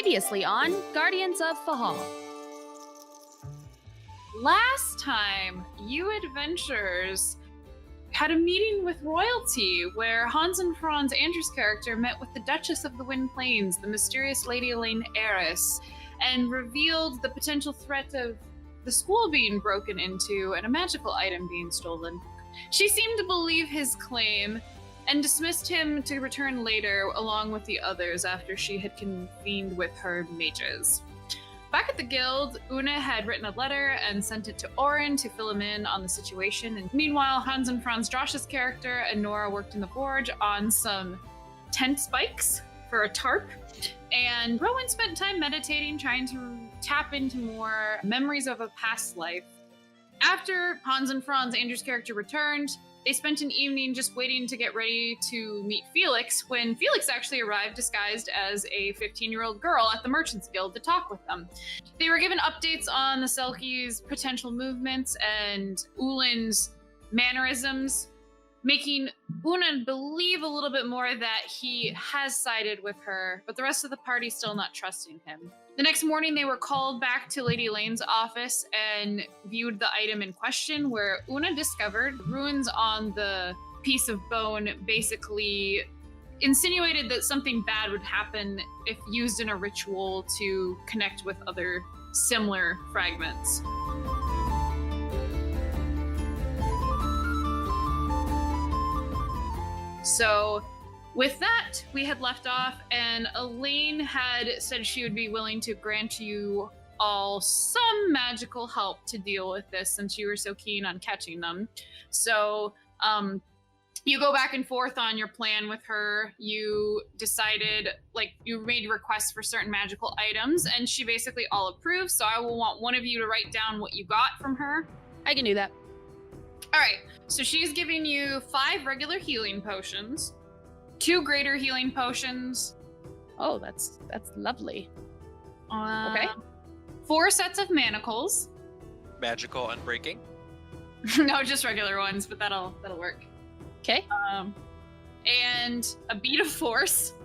Previously on Guardians of Fehal. Last time, you adventurers had a meeting with royalty where Hans and Franz, Andrew's character, met with the Duchess of the Wind Plains, the mysterious Lady Alayne heiress, and revealed the potential threat of the school being broken into and a magical item being stolen. She seemed to believe his claim and dismissed him to return later along with the others after she had convened with her mages. Back at the guild, Una had written a letter and sent it to Oren to fill him in on the situation. And meanwhile, Hans and Franz, Josh's character, and Nora worked in the forge on some tent spikes for a tarp. And Rowan spent time meditating, trying to tap into more memories of a past life. After Hans and Franz, Andrew's character, returned, they spent an evening just waiting to get ready to meet Felix when Felix actually arrived disguised as a 15-year-old girl at the Merchants Guild to talk with them. They were given updates on the Selkies' potential movements and Ualan's mannerisms, making Una believe a little bit more that he has sided with her, but the rest of the party still not trusting him. The next morning, they were called back to Lady Alayne's office and viewed the item in question, where Una discovered runes on the piece of bone basically insinuated that something bad would happen if used in a ritual to connect with other similar fragments. So with that, we had left off, and Alayne had said she would be willing to grant you all some magical help to deal with this since you were so keen on catching them. So you go back and forth on your plan with her. You decided, you made requests for certain magical items, and she basically all approved. So I will want one of you to write down what you got from her. I can do that. All right, so she's giving you 5 regular healing potions, 2 greater healing potions. Oh, that's lovely. Okay. 4 sets of manacles. Magical unbreaking? No, just regular ones, but that'll work. Okay. And a bead of force.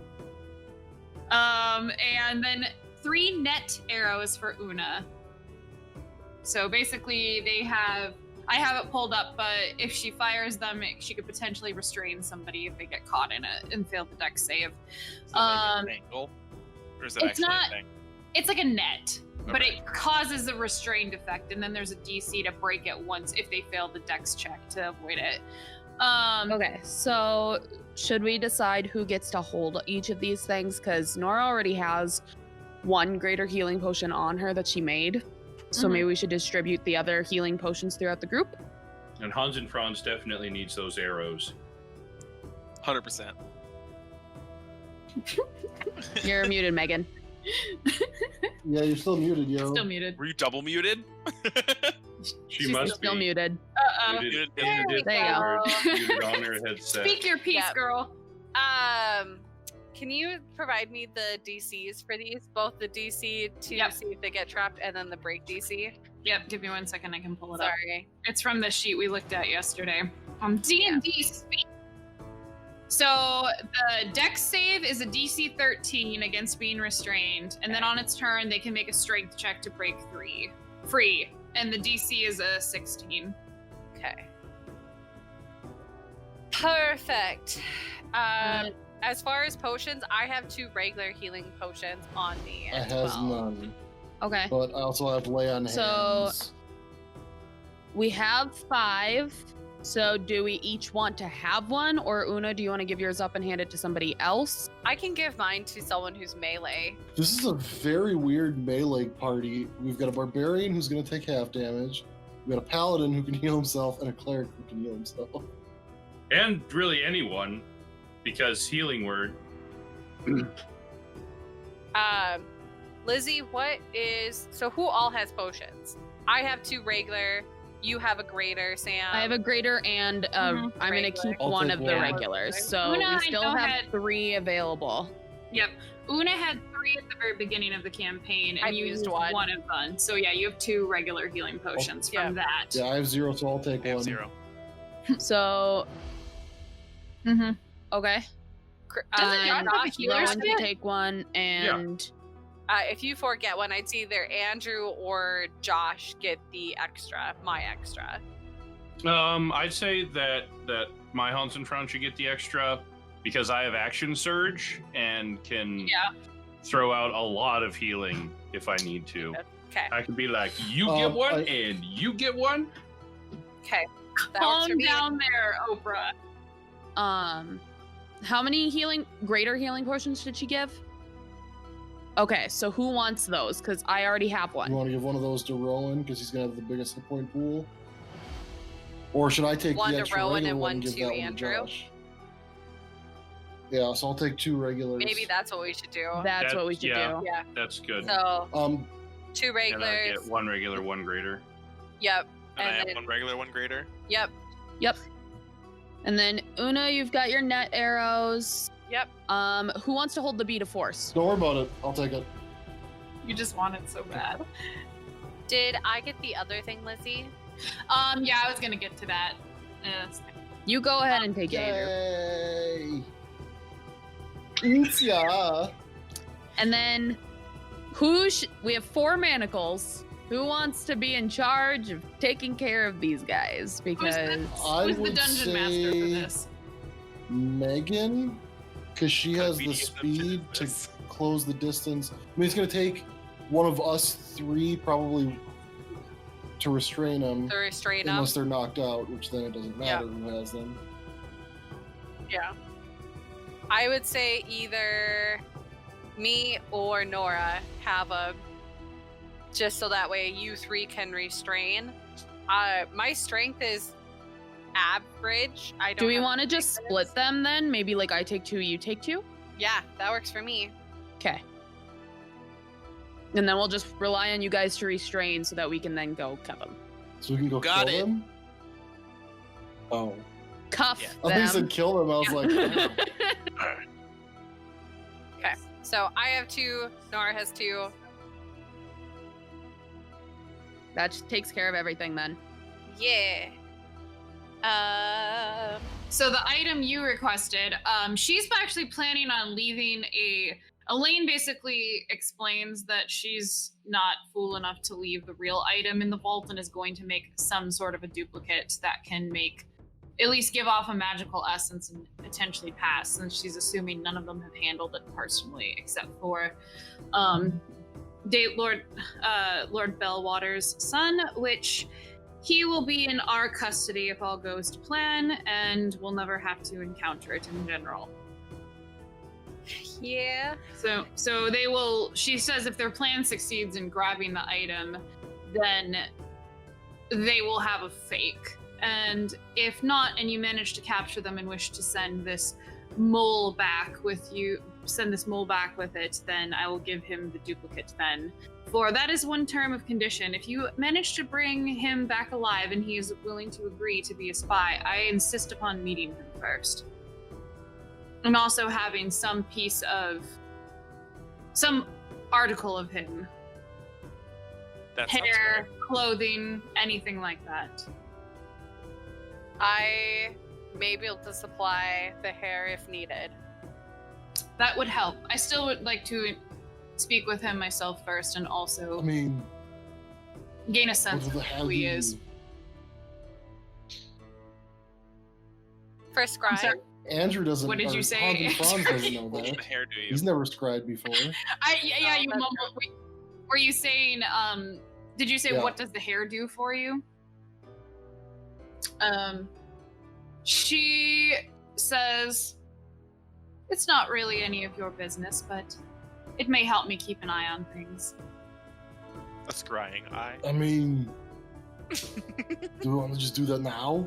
And then 3 net arrows for Una. So basically, I have it pulled up, but if she fires them, she could potentially restrain somebody if they get caught in it and fail the dex save. Is it like an angle? Or is it It's actually not. a thing? It's like a net, but Okay. it causes a restrained effect, and then there's a DC to break it once if they fail the dex check to avoid it. Okay, so should we decide who gets to hold each of these things? Because Nora already has 1 greater healing potion on her that she made. So maybe we should distribute the other healing potions throughout the group. And Hans and Franz definitely needs those arrows. 100%. You're muted, Megan. Yeah, you're still muted, yo. Still muted. Were you double muted? She must Still be muted. muted There in the we Discord, go. muted on her headset. Speak your piece, Yep. girl. Can you provide me the DCs for these? Both the DC to Yep. see if they get trapped and then the break DC? Yep, give me 1 second, I can pull it up. Sorry. It's from the sheet we looked at yesterday. D&D speak. So the dex save is a DC 13 against being restrained, and then on its turn they can make a strength check to break free, and the DC is a 16. Okay. Perfect. As far as potions, I have 2 regular healing potions on me. I as has well. none, Okay. but I also have lay on So- hands. We have 5. So do we each want to have one? Or Una, do you want to give yours up and hand it to somebody else? I can give mine to someone who's melee. This is a very weird melee party. We've got a barbarian who's going to take half damage. We've got a paladin who can heal himself, and a cleric who can heal himself. And really anyone, because healing word. Lizzie, who all has potions? I have 2 regular. You have a greater, Sam. I have a greater and I'm going to Regular. keep I'll one take of the one. regulars. So Una, I we still know have had- 3 available. Yep. Una had 3 at the very beginning of the campaign, and I you used used one. 1 of them. So yeah, you have 2 regular healing potions yeah. from that. Yeah, I have 0, so I'll take I have one. 0. So, Mm-hmm. okay. Doesn't I'm Josh not have a healer Rowan spell? can take one, and If you four get one, I'd see either Andrew or Josh get the extra, my extra. I'd say that my Hans and Frown should get the extra because I have action surge and can throw out a lot of healing if I need to. Okay. I could be like, you get one and you get one. Okay. Calm down there, Oprah. How many greater healing potions did she give? Okay, so who wants those? Because I already have one. You want to give one of those to Rowan because he's gonna have the biggest hit point pool, or should I take one the to extra Rowan regular and one give to that Andrew? One to Josh? Yeah, so I'll take 2 regulars. Maybe that's what we should do. That's what we should do. Yeah. That's good. So 2 and I regulars. get 1 regular, 1 greater. Yep. And I And have then- 1 regular, 1 greater. Yep. And then Una, you've got your net arrows. Yep. Who wants to hold the bead of force? Don't worry about it. I'll take it. You just want it so bad. Did I get the other thing, Lizzie? Yeah, I was gonna get to that. You go ahead and take it, Andrew. Yay! Yeah. And then we have 4 manacles. Who wants to be in charge of taking care of these guys? Because I Who's the would dungeon master for say this? Megan, because she has the Convenient speed to business. close the distance. I mean, it's gonna take one of us 3 probably to restrain them, To restrain them? unless they're knocked out, which then it doesn't matter who has them. Yeah. I would say either me or Nora have a, just so that way you 3 can restrain. My strength is average. I don't. do we have want to just split them then? Maybe like I take 2, you take 2? Yeah, that works for me. Okay. And then we'll just rely on you guys to restrain so that we can then go cuff them. So we can go Got kill it. them? Oh. Cuff Yeah. I think you them. said kill them. I was like, oh. Okay, so I have 2. Nora has 2. That just takes care of everything then. Yeah. So the item you requested, she's actually planning on leaving Alayne basically explains that she's not fool enough to leave the real item in the vault and is going to make some sort of a duplicate that can at least give off a magical essence and potentially pass, since she's assuming none of them have handled it personally except for Lord Bellwater's son, which he will be in our custody if all goes to plan, and we'll never have to encounter it in general. Yeah. So they will. She says if their plan succeeds in grabbing the item, then they will have a fake. And if not, and you manage to capture them and wish to send this mole back with it, then I will give him the duplicate then. For that is 1 term of condition. If you manage to bring him back alive and he is willing to agree to be a spy, I insist upon meeting him first. And also having some article of him. That sounds Hair, clothing, anything like that. I may be able to supply the hair if needed. That would help. I still would like to speak with him myself first and also I mean, gain a what sense the of hell who he do is. you- For I'm scribe. sorry. Andrew doesn't. What did you or say, Hans and Franz doesn't know What that. the hair do you? He's never scribed before. Yeah, you that's mumbled. Were you saying, did you say Yeah. what does the hair do for you? She says, it's not really any of your business, but it may help me keep an eye on things. A scrying eye. I mean, do we want to just do that now?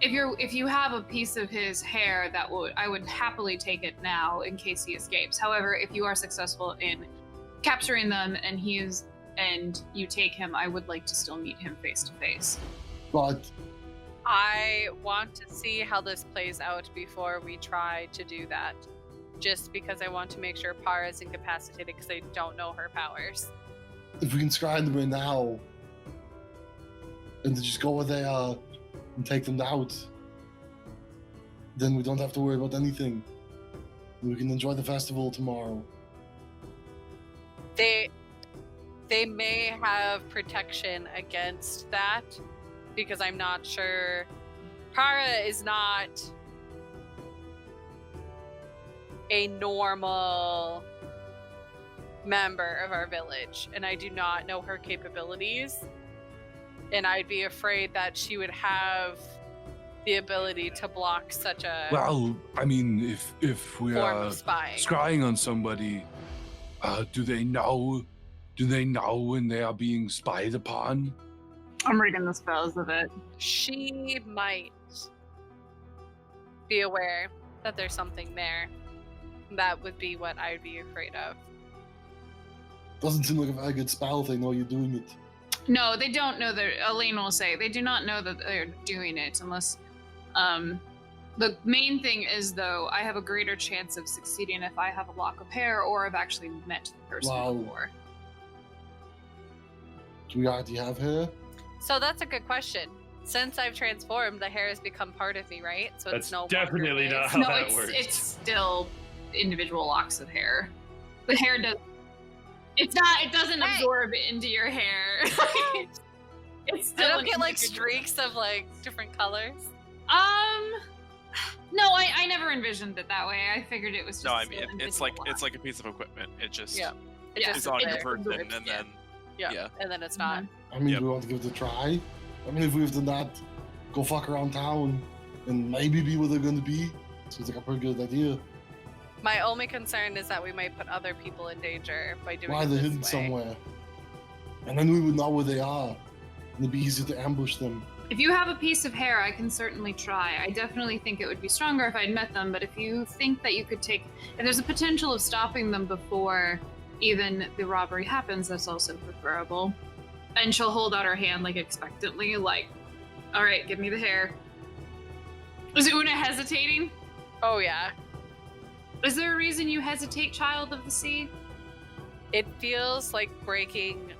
If you have a piece of his hair, I would happily take it now in case he escapes. However, if you are successful in capturing them and you take him, I would like to still meet him face to face. But I want to see how this plays out before we try to do that. Just because I want to make sure Para is incapacitated because I don't know her powers. if we can scry them in now, and then just go there and take them out, then we don't have to worry about anything. We can enjoy the festival tomorrow. They may have protection against that because I'm not sure. Kara is not a normal member of our village, and I do not know her capabilities. And I'd be afraid that she would have the ability to block such a Well, I mean, if we form are of spying. scrying on somebody, do they know when they are being spied upon? I'm reading the spells of it. She might be aware that there's something there. That would be what I'd be afraid of. Doesn't seem like a very good spell if they know you're doing it. No, they don't know that. Alayne will say they do not know that they're doing it unless. The main thing is, though, I have a greater chance of succeeding if I have a lock of hair or have actually met the person before. Do we already have hair? So that's a good question. Since I've transformed, the hair has become part of me, right? So That's it's no definitely longer not his. how No, that works. it's still individual locks of hair. The hair does. It's not. It doesn't Hey. absorb into your hair. It's still. I don't an get like individual- streaks of like different colors. No, I never envisioned it that way. I figured it was just. No, I still mean it's individual like locks. a piece of equipment. It just Yeah. It Yeah. just is on there. your person, It's and then yeah. And then it's not. I mean, Yep. do we want to give it a try? I mean, if we have to not go fuck around town and maybe be where they're going to be, seems like a pretty good idea. My only concern is that we might put other people in danger by doing Why it they're this hidden way. somewhere. And then we would know where they are. And it'd be easier to ambush them. If you have a piece of hair, I can certainly try. I definitely think it would be stronger if I'd met them, but if you think that you could if there's a potential of stopping them before even the robbery happens, that's also preferable. And she'll hold out her hand, like, expectantly, like, all right, give me the hair. Is Una hesitating? Oh yeah. Is there a reason you hesitate, child of the sea? It feels like breaking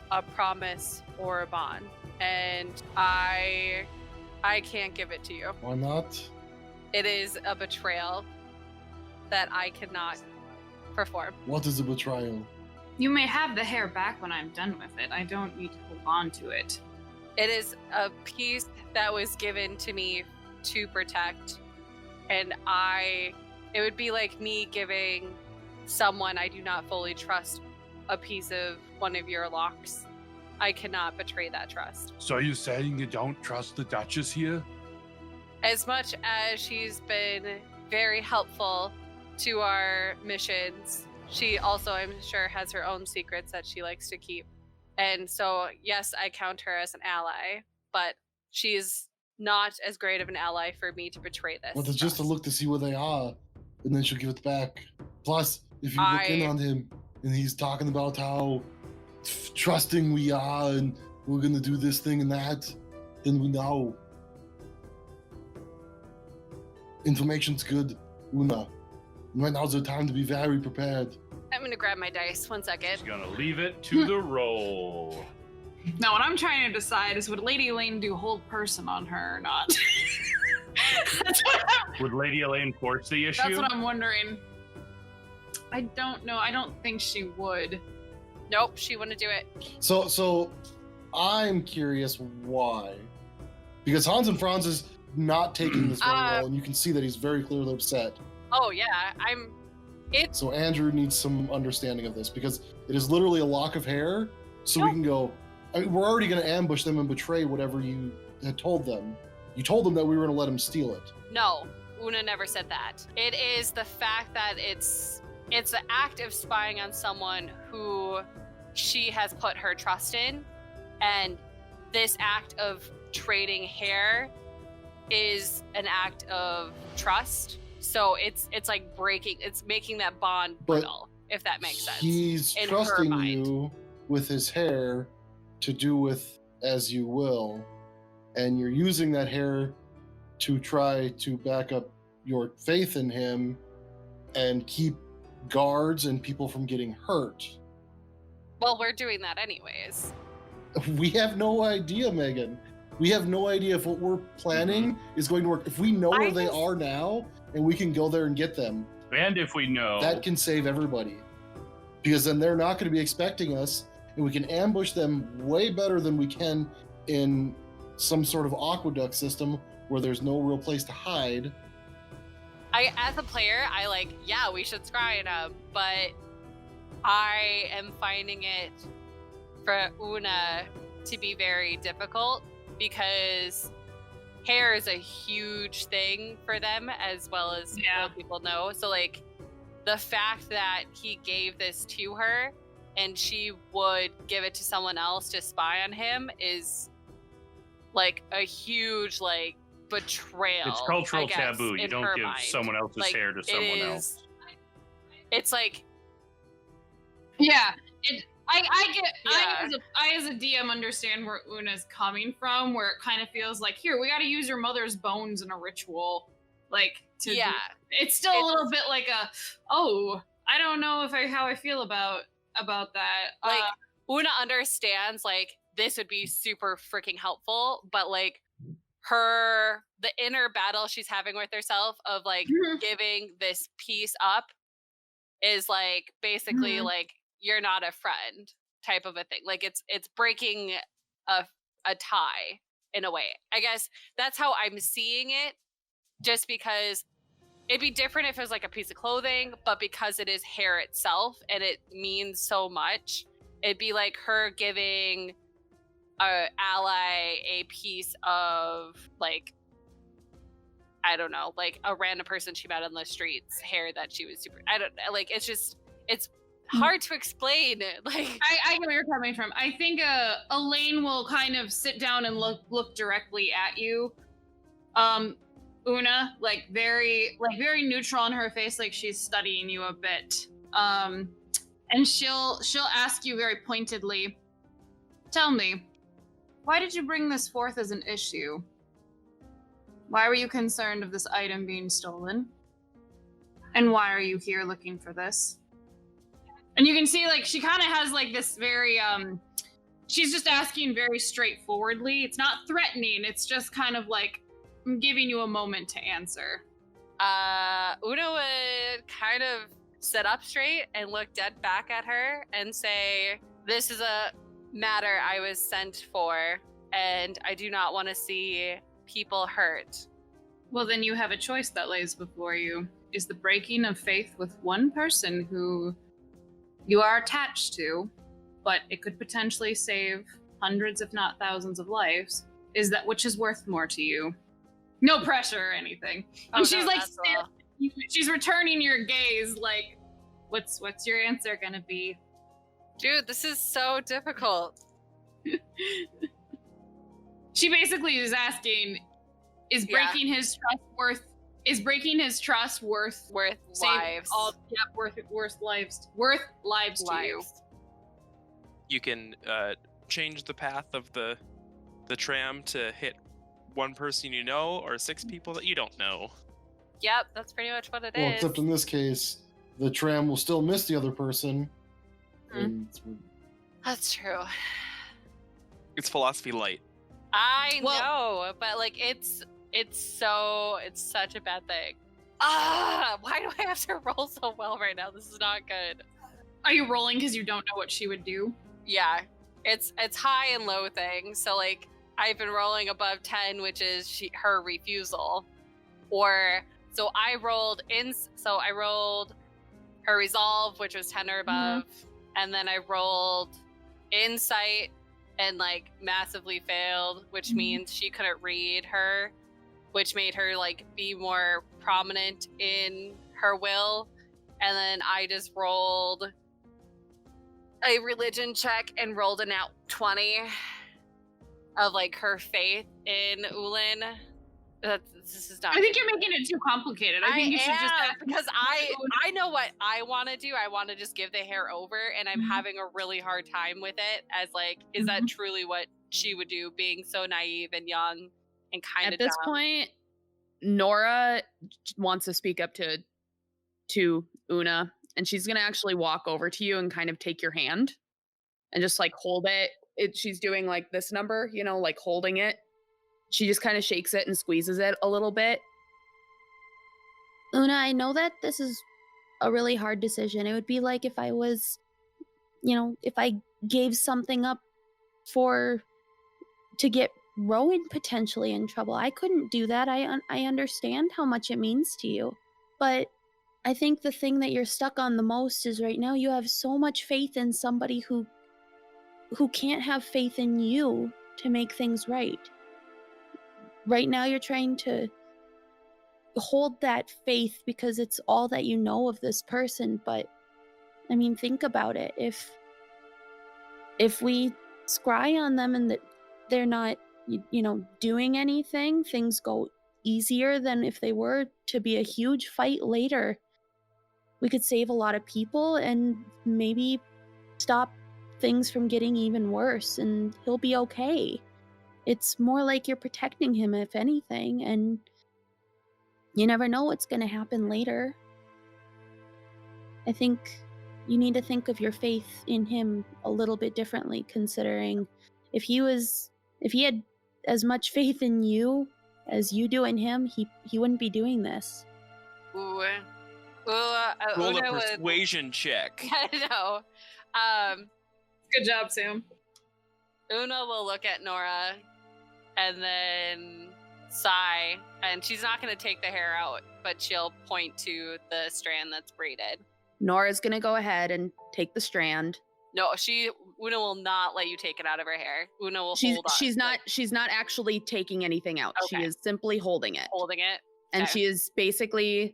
a promise or a bond. And I can't give it to you. Why not? It is a betrayal that I cannot perform. What is a betrayal? You may have the hair back when I'm done with it. I don't need to hold on to it. It is a piece that was given to me to protect, and it would be like me giving someone I do not fully trust a piece of one of your locks. I cannot betray that trust. So are you saying you don't trust the Duchess here? As much as she's been very helpful to our missions, she also, I'm sure, has her own secrets that she likes to keep. And so, yes, I count her as an ally, but she's not as great of an ally for me to betray this. Well, it's just to trust. look to see where they are, and then she'll give it back. Plus, if you look in on him, and he's talking about how trusting we are, and we're gonna do this thing and that, then we know. Information's good, Una. Right now's the time to be very prepared. I'm gonna grab my dice. 1 second. She's gonna leave it to the roll. Now, what I'm trying to decide is, would Lady Alayne do hold person on her or not? Would Lady Alayne force the issue? That's what I'm wondering. I don't know. I don't think she would. Nope, she wouldn't do it. So I'm curious why. Because Hans and Franz is not taking this very well, and you can see that he's very clearly upset. Oh yeah, So Andrew needs some understanding of this, because it is literally a lock of hair, so we can go, I mean, we're already going to ambush them and betray whatever you had told them. You told them that we were going to let them steal it. No, Una never said that. It is the fact that it's the act of spying on someone who she has put her trust in, and this act of trading hair is an act of trust. So it's like it's making that bond But brittle, if that makes sense. He's in her trusting mind. you with his hair to do with as you will, and you're using that hair to try to back up your faith in him and keep guards and people from getting hurt. Well, we're doing that anyways. We have no idea, Megan. We have no idea if what we're planning is going to work. If we know where they are now and we can go there and get them, And if we know, that can save everybody. because then they're not going to be expecting us, and we can ambush them way better than we can in some sort of aqueduct system where there's no real place to hide. As a player, we should scry them, but I am finding it for Una to be very difficult because hair is a huge thing for them, as well as people know. So like the fact that he gave this to her and she would give it to someone else to spy on him is like a huge like betrayal. It's cultural taboo. You don't give someone else's hair to someone else. It's like, I as a DM understand where Una's coming from, where it kind of feels like, here, we got to use your mother's bones in a ritual, like it's still a little bit like I don't know how I feel about that. Like Una understands like this would be super freaking helpful, but like the inner battle she's having with herself of like giving this piece up is like basically like you're not a friend type of a thing. Like it's breaking a tie in a way. I guess that's how I'm seeing it, just because it'd be different if it was like a piece of clothing, but because it is hair itself and it means so much, it'd be like her giving a ally a piece of like, I don't know, like a random person she met on the streets hair that she was super, I don't know, like it's hard to explain. Like I get where you're coming from. I think Alayne will kind of sit down and look directly at you. Una, like very neutral on her face, like she's studying you a bit. And she'll ask you very pointedly, tell me, why did you bring this forth as an issue? Why were you concerned of this item being stolen? And why are you here looking for this? And you can see like she kind of has like this very she's just asking very straightforwardly. It's not threatening, it's just kind of like, I'm giving you a moment to answer. Una would kind of sit up straight and look dead back at her and say, this is a matter I was sent for, and I do not want to see people hurt. Well, then you have a choice that lays before you. Is the breaking of faith with one person who you are attached to, but it could potentially save hundreds, if not thousands of lives, is that which is worth more to you? No pressure or anything. And she's like, she's returning your gaze like, what's your answer gonna be? Dude, this is so difficult. She basically is asking, is breaking his trust worth lives? Worth lives to you. You can change the path of the tram to hit one person you know or 6 people that you don't know. Yep, that's pretty much what it is. Well, except in this case, the tram will still miss the other person. That's true. It's philosophy light. I know, but like it's such a bad thing. Why do I have to roll so well right now? This is not good. Are you rolling because you don't know what she would do? Yeah, it's high and low thing. So like I've been rolling above 10, which is her refusal, I rolled her resolve, which was 10 or above, and then I rolled insight and like massively failed, which means she couldn't read her, which made her like be more prominent in her will. And then I just rolled a religion check and rolled a nat 20 of like her faith in Ualan. This is not. I think you're making it too complicated. I think you should just ask, because I know what I want to do. I want to just give the hair over, and I'm having a really hard time with it. As like, is that truly what she would do, being so naive and young and kind of dumb? At this point, Nora wants to speak up to Una, and she's gonna actually walk over to you and kind of take your hand and just like hold it. She's doing like this number, like holding it. She just kind of shakes it and squeezes it a little bit. Una, I know that this is a really hard decision. It would be like if I was if I gave something up to get Rowan potentially in trouble. I couldn't do that. I understand how much it means to you. But I think the thing that you're stuck on the most is right now you have so much faith in somebody who can't have faith in you to make things right. Right now you're trying to hold that faith because it's all that you know of this person, but I mean, think about it. If we scry on them and that they're not, doing anything, things go easier than if they were to be a huge fight later. We could save a lot of people and maybe stop things from getting even worse, and he'll be okay. It's more like you're protecting him, if anything, and you never know what's going to happen later. I think you need to think of your faith in him a little bit differently, considering if he had as much faith in you as you do in him, he wouldn't be doing this. Ooh. Roll a persuasion check. I know. Good job, Sam. Una will look at Nora and then sigh, and she's not going to take the hair out, but she'll point to the strand that's braided. Nora's gonna go ahead and take the strand. No, Una will not let you take it out of her hair. Una will hold on. She's not actually taking anything out. Okay. She is simply holding it. Holding it. And Okay. she is basically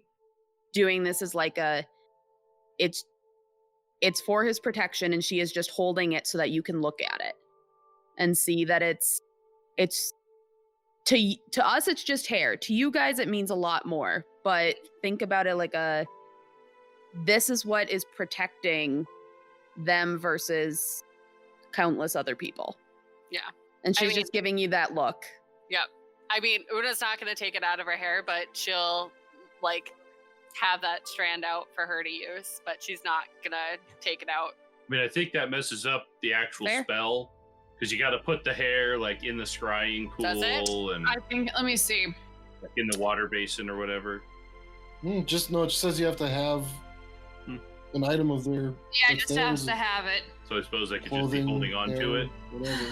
doing this as like it's for his protection, and she is just holding it so that you can look at it and see that it's to us it's just hair. To you guys it means a lot more, but think about it like this is what is protecting them versus countless other people. Yeah. And she's just giving you that look. Yep. I mean, Una's not going to take it out of her hair, but she'll, have that strand out for her to use, but she's not going to take it out. I mean, I think that messes up the actual Fair. spell, because you got to put the hair, in the scrying Does it? pool and I think, let me see. in the water basin or whatever. It just says you have to have an item of their. Yeah, that's just theirs, has to have it. So I suppose I could just be clothing, holding on to hair, it. Whatever.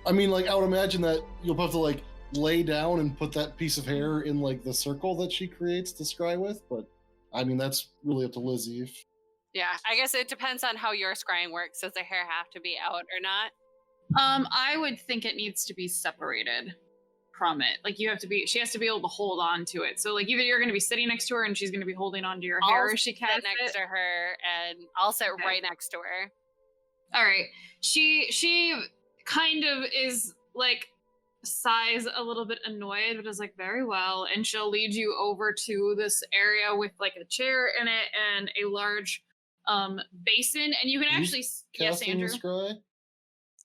I mean, I would imagine that you'll have to lay down and put that piece of hair in the circle that she creates to scry with, but I mean that's really up to Lizzie. Yeah, I guess it depends on how your scrying works. Does the hair have to be out or not? I would think it needs to be separated from it. She has to be able to hold on to it. So either you're going to be sitting next to her and she's going to be holding on to your hair as she casts sit next it. to her, and I'll sit Okay. right next to her. All right. She kind of is sighs a little bit annoyed, but is very well, and she'll lead you over to this area with a chair in it and a large basin, and you can actually yes, Casting Andrew. the scry?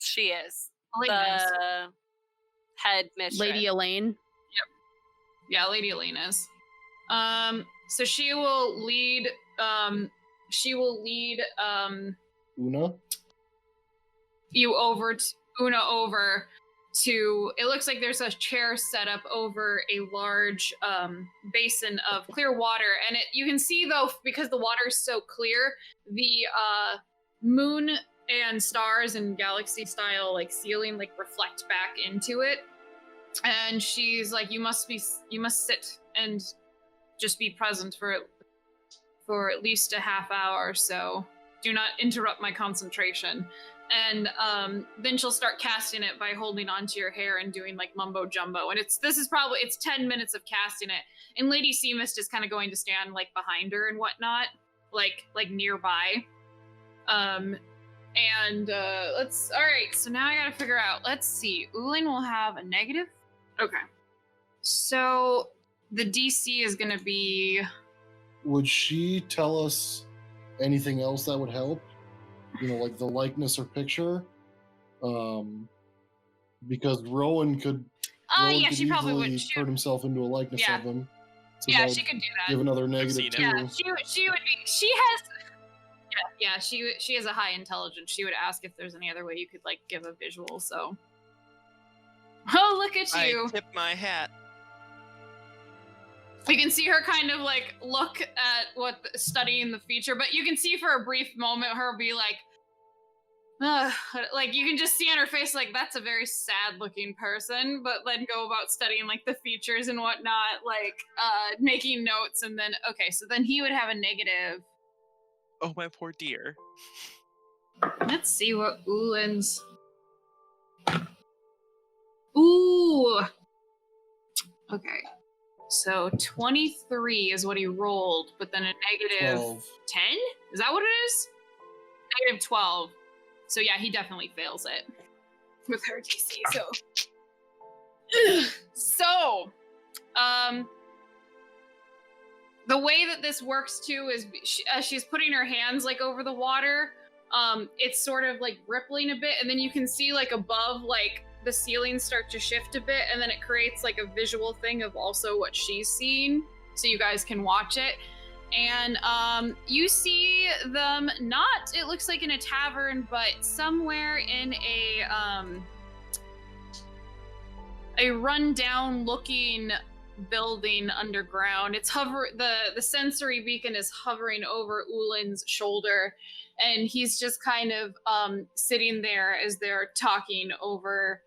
She is Alayne is. the head mistress. Lady Alayne. Yeah, Lady Alayne is. So she will lead Una? you over to Una over to, it looks like there's a chair set up over a large basin of clear water, and you can see though, because the water is so clear, the moon and stars and galaxy style ceiling reflect back into it. And she's you must sit and just be present for at least a half hour or so. Do not interrupt my concentration. And then she'll start casting it by holding onto your hair and doing mumbo jumbo. And it's 10 minutes of casting it. And Lady Seamist is kind of going to stand behind her and whatnot, nearby. All right, so now I gotta figure out, let's see, Ualan will have a negative. Okay. So the DC is gonna be, Would she tell us anything else that would help? The likeness or picture? Because Rowan could. Rowan yeah, could she probably would. easily turn himself into a likeness Yeah. of him. So Yeah, that she would could do that. give another negative seen it. too. Yeah, she would be. She has a high intelligence. She would ask if there's any other way you could give a visual. So, oh, look at you! I tip my hat. You can see her kind of look at studying the feature, but you can see for a brief moment her be like you can just see on her face, like that's a very sad-looking person, but then go about studying like the features and whatnot, like making notes, and then okay, so then he would have a negative. Oh, my poor dear. Let's see what Ualan's. Ooh. Okay. So 23 is what he rolled, but then a negative 10? Is that what it is? Negative 12. So yeah, he definitely fails it with her DC. So, the way that this works too is as she's putting her hands like over the water, it's sort of like rippling a bit, and then you can see like above, like the ceilings start to shift a bit, and then it creates like a visual thing of also what she's seeing, so you guys can watch it. And you see them not, it looks like in a tavern, but somewhere in a rundown looking building underground. It's the sensory beacon is hovering over Ualan's shoulder, and he's just kind of sitting there as they're talking over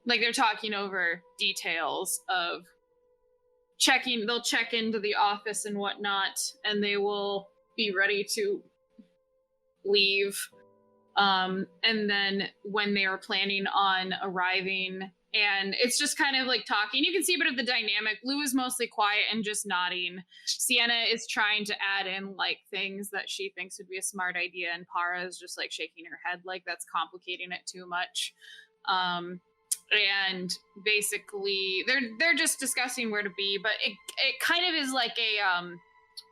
they're talking over details of they'll check into the office and whatnot, and they will be ready to leave. And then when they are planning on arriving, and it's just kind of like talking. You can see a bit of the dynamic. Lou is mostly quiet and just nodding. Sienna is trying to add in like things that she thinks would be a smart idea, and Para is just like shaking her head like that's complicating it too much. And basically they're just discussing where to be, but it kind of is like a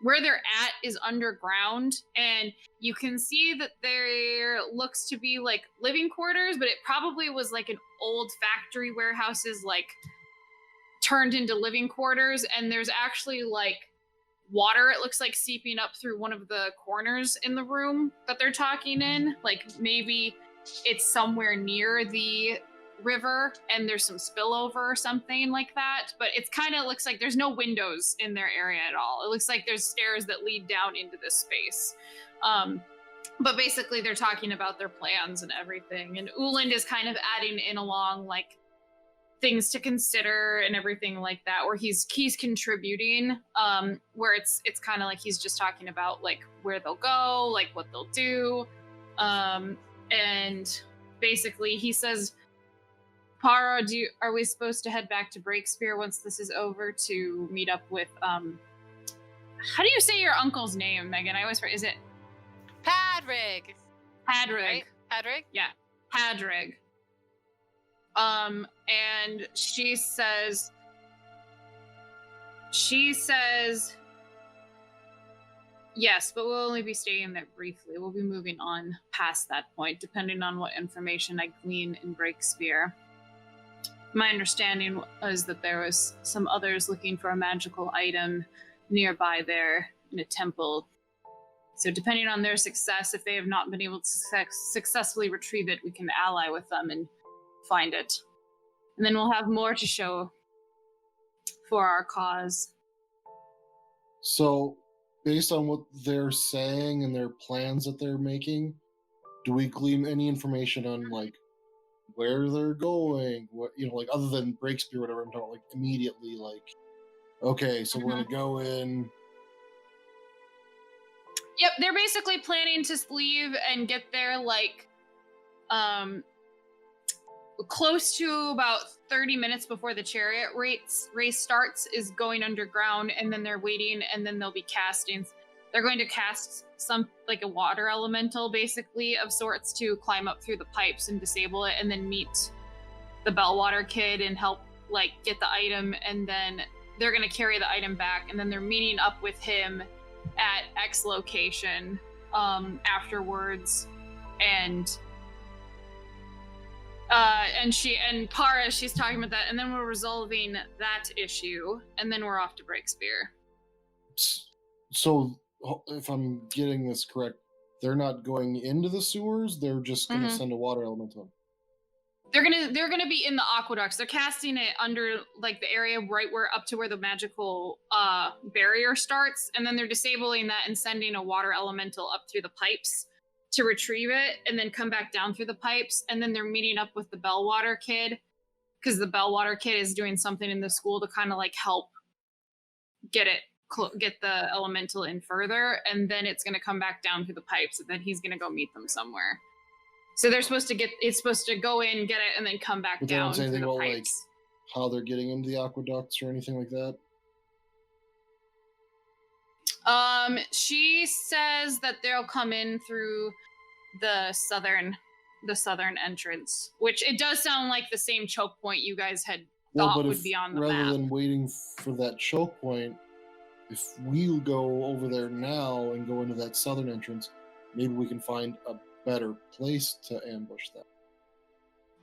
where they're at is underground, and you can see that there looks to be like living quarters, but it probably was like an old factory warehouses like turned into living quarters, and there's actually like water, it looks like, seeping up through one of the corners in the room that they're talking in. Like maybe it's somewhere near the river and there's some spillover or something like that, but it's kind of looks like there's no windows in their area at all. It looks like there's stairs that lead down into this space. But basically they're talking about their plans and everything, and Ualan is kind of adding in along like things to consider and everything like that, where he's contributing, where it's kind of like he's just talking about like where they'll go, like what they'll do, and basically he says, Para, are we supposed to head back to Breakspear once this is over to meet up with, how do you say your uncle's name, Megan? I always forget. Is it? Padrig. Padrig. Right? Padrig? Yeah, Padrig. And she says, yes, but we'll only be staying there briefly. We'll be moving on past that point, depending on what information I glean in Breakspear. My understanding was that there was some others looking for a magical item nearby there in a temple. So depending on their success, if they have not been able to successfully retrieve it, we can ally with them and find it. And then we'll have more to show for our cause. So, based on what they're saying and their plans that they're making, do we glean any information on like where they're going? What, you know, like other than Breakspear or whatever, I'm talking like immediately, like, okay, so we're gonna go in. Yep, they're basically planning to leave and get there like close to about 30 minutes before the chariot race starts, is going underground, and then they're waiting, and then they'll be casting. They're going to cast some, like a water elemental, basically, of sorts, to climb up through the pipes and disable it, and then meet the Bellwater kid and help, like, get the item, and then they're going to carry the item back, and then they're meeting up with him at X location afterwards, and Para, she's talking about that, and then we're resolving that issue, and then we're off to Breakspear. So, if I'm getting this correct, they're not going into the sewers. They're just going to send a water elemental. They're gonna be in the aqueducts. They're casting it under like the area right where up to where the magical barrier starts, and then they're disabling that and sending a water elemental up through the pipes to retrieve it and then come back down through the pipes. And then they're meeting up with the Bellwater kid because the Bellwater kid is doing something in the school to kind of like help get the elemental in further. And then it's going to come back down through the pipes and then he's going to go meet them somewhere. So they're supposed to it's supposed to go in, get it, and then come back But down they don't say through anything the about like pipes. how they're getting into the aqueducts or anything like that. She says that they'll come in through the southern entrance, which it does sound like the same choke point you guys had thought would be on the rather map. than waiting for that choke point, if we go over there now and go into that southern entrance, maybe we can find a better place to ambush them.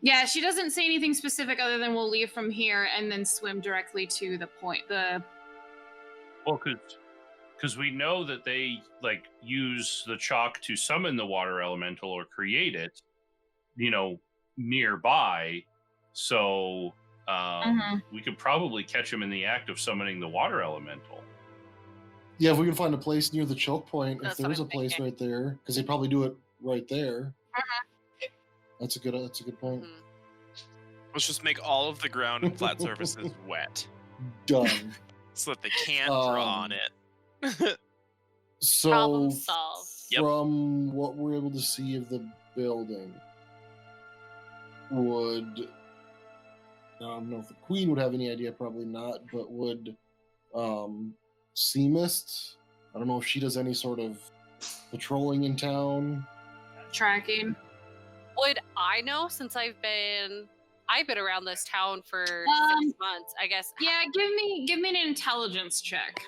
Yeah, she doesn't say anything specific other than we'll leave from here and then swim directly to the point. Well, because we know that they like use the chalk to summon the water elemental or create it, nearby. So we could probably catch them in the act of summoning the water elemental. Yeah, if we can find a place near the choke point, That's if there's a what I'm place thinking. right there, because they probably do it right there. That's a good point. Mhm. Let's just make all of the ground and flat surfaces wet Done. so that they can't draw on it. So Problem solved. Yep. from what we're able to see of the building, would I don't know if the queen would have any idea, probably not, but would Sea Mist, I don't know if she does any sort of patrolling in town. Tracking. Would I know since I've been around this town for 6 months, I guess. Yeah, give me an intelligence check.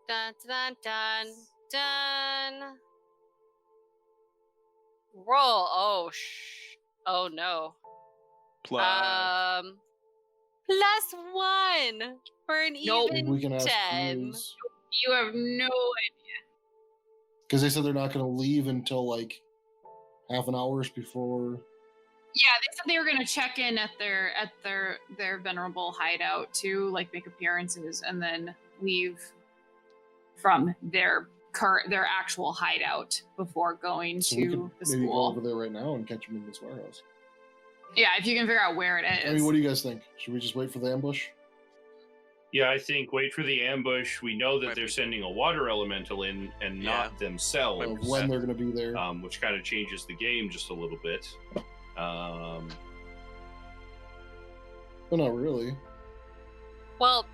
Dun dun dun dun. Roll. Oh no. Plus, +1 for an Nope. Maybe even we can ask 10. Cruz. You have no idea. Because they said they're not going to leave until like half an hour before. Yeah, they said they were gonna check in at their venerable hideout to like make appearances and then leave from their actual hideout before going So we could to the maybe go school. over there right now and catch them in this warehouse. Yeah, if you can figure out where it is. I mean, what do you guys think? Should we just wait for the ambush? Yeah, I think wait for the ambush. We know that Might they're be. sending a water elemental in and not themselves, Of when they're going to be there? which kind of changes the game just a little bit. But not really. Well,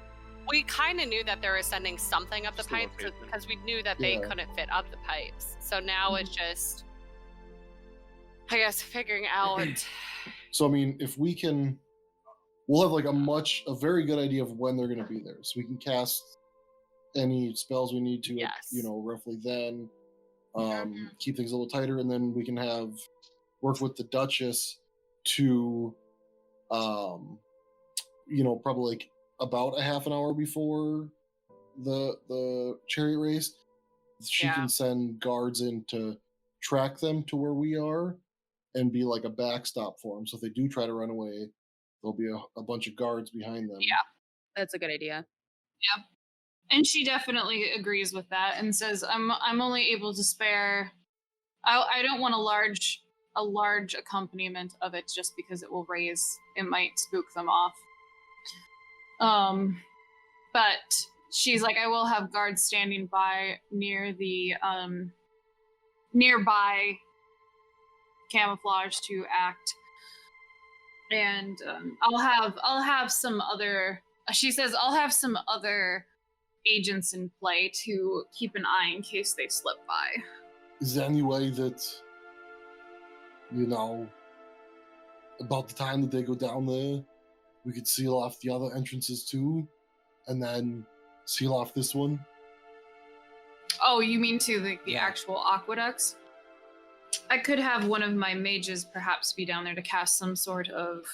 we kind of knew that they were sending something up the Just a pipes location. because we knew that they Yeah. couldn't fit up the pipes. So now it's just, I guess, figuring out. So, I mean, if we can, we'll have like a very good idea of when they're going to be there. So we can cast any spells we need to, Yes. roughly then. Mhm. Keep things a little tighter, and then we can work with the Duchess to, probably like about a half an hour before the chariot race. She Yeah. can send guards in to track them to where we are and be like a backstop for them. So if they do try to run away, there'll be a bunch of guards behind them. Yeah. That's a good idea. And she definitely agrees with that and says, I'm only able to spare I don't want a large accompaniment of it just because it might spook them off. But she's like, I will have guards standing by near the nearby camouflage to act. And I'll have some other she says I'll have some other agents in play to keep an eye in case they slip by. Is there any way that, about the time that they go down there, we could seal off the other entrances too, and then seal off this one? Oh, you mean to the Yeah. actual aqueducts? I could have one of my mages perhaps be down there to cast some sort of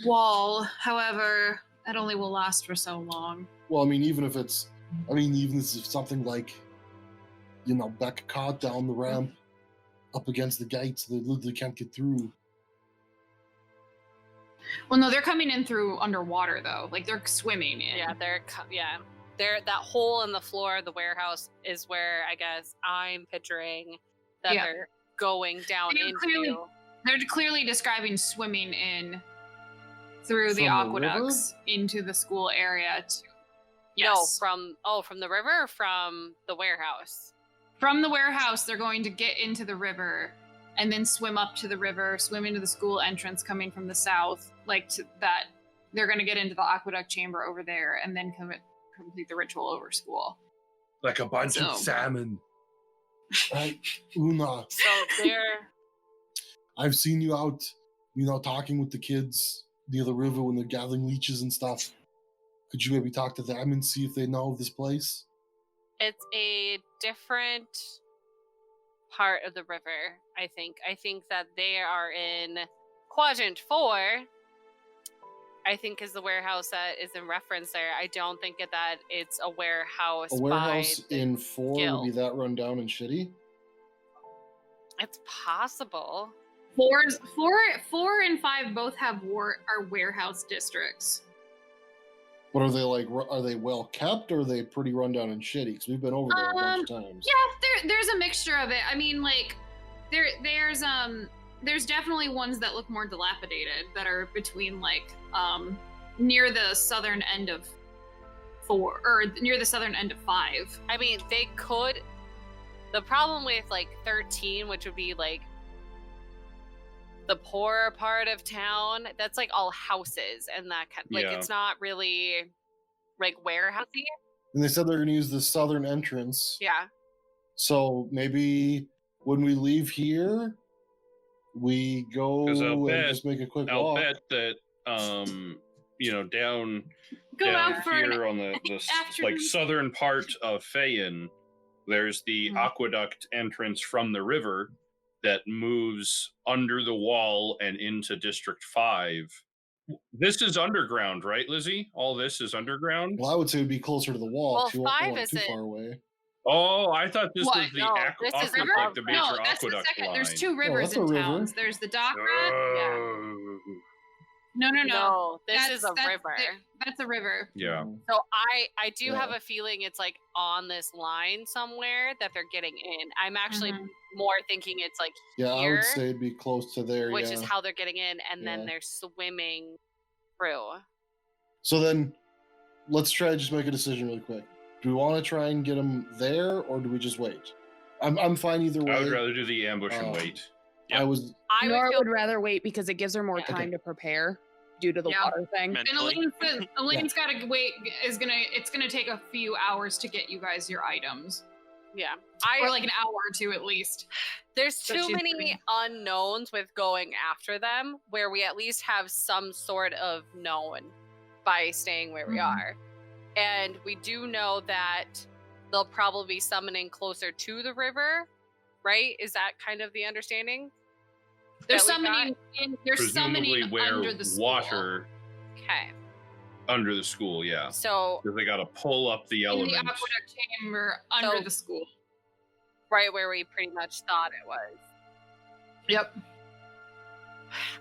wall. However, that only will last for so long. Well, I mean, even if it's something like, Beck caught down the ramp up against the gates, they literally can't get through. Well, no, they're coming in through underwater though. Like they're swimming in. Yeah, that hole in the floor of the warehouse is where I guess I'm picturing that they're going down into. They're clearly describing swimming in through the From the aqueducts into the school area. No, from the river or from the warehouse? From the warehouse, they're going to get into the river and then swim up to the river, swim into the school entrance coming from the south, they're going to get into the aqueduct chamber over there and then complete the ritual over school. Like a bunch of salmon. Right, Una. So they're... I've seen you out, talking with the kids near the river when they're gathering leeches and stuff. Could you maybe talk to them and see if they know of this place? It's a different part of the river, I think. I think that they are in Quadrant 4, I think is the warehouse that is in reference there. I don't think that it's a warehouse. A warehouse by in 4 guild. would be that run down and shitty? It's possible. 4 and 5 both have are warehouse districts. But are they well kept or are they pretty run down and shitty? Because we've been over there a bunch of times. Yeah, there's a mixture of it. I mean, like, there's definitely ones that look more dilapidated that are between near the southern end of 4 or near the southern end of 5. I mean, they could. The problem with 13, which would be the poorer part of town, that's all houses and that kind. It's not really warehousey. And they said they're going to use the southern entrance. Yeah. So maybe when we leave here, we go and just make a quick walk. I'll bet that down out for here on the southern part of Feslyan, there's the aqueduct entrance from the river that moves under the wall and into District 5. This is underground, right, Lizzie? All this is underground? Well, I would say it would be closer to the wall. Well, 5 isn't too far away. Oh, I thought this was the the major No, that's the aqueduct second. line. There's 2 rivers in towns. There's the Dock Rat. No. This is a river. That's a river. Yeah. So I do have a feeling it's on this line somewhere that they're getting in. I'm actually more thinking it's here, I would say it'd be close to there, which is how they're getting in, and then they're swimming through. So then, let's try to just make a decision really quick. Do we want to try and get them there, or do we just wait? I'm fine either way. I would rather do the ambush and wait. Yep. Nora would rather wait because it gives her more time to prepare due to the water thing. And Alayne's got to wait. It's gonna take a few hours to get you guys your items. Yeah, or an hour or 2 at least. There's too many unknowns with going after them, where we at least have some sort of known by staying where we are. And we do know that they'll probably be summoning closer to the river, right? Is that kind of the understanding? They're summoning under the school. Water. Okay. Under the school, yeah. So they got to pull up the elements. In the aqueduct chamber under the school. Right where we pretty much thought it was. Yep.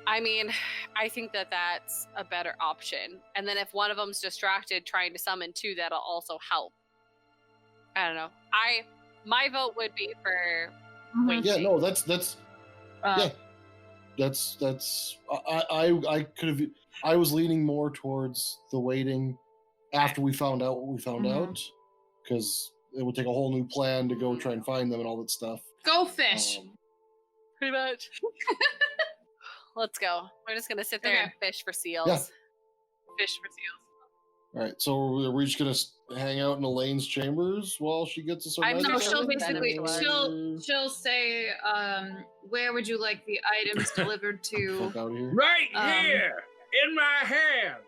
I mean, I think that that's a better option. And then if one of them's distracted trying to summon 2, that'll also help. I don't know. My vote would be for waiting. Yeah, no, that's I could have. I was leaning more towards the waiting after we found out what we found out, because it would take a whole new plan to go try and find them and all that stuff. Go fish. Pretty much. Let's go. We're just gonna sit there and fish for seals. Yeah. Fish for seals. All right, so we're just gonna hang out in Alayne's chambers while she gets us. She'll basically she'll say, "Where would you like the items delivered to?" Right here, in my hand.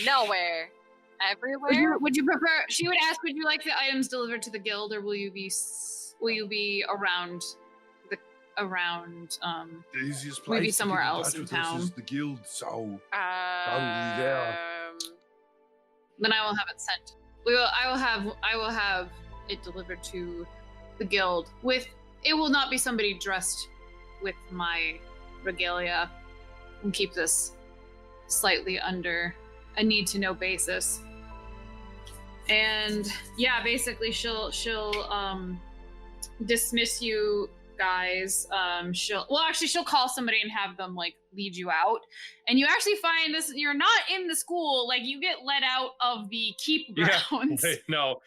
Nowhere. Everywhere. Would you prefer? She would ask, "Would you like the items delivered to the guild, or will you be around the easiest place maybe to somewhere get in else touch in with town?" us is the guild, so probably there. Then I will have it sent. I will have it delivered to the guild. It will not be somebody dressed with my regalia, and keep this slightly under a need-to-know basis. And yeah, basically she'll dismiss you guys. She'll call somebody and have them like lead you out. And you actually find this, you're not in the school, like you get let out of the keep grounds. Wait, no.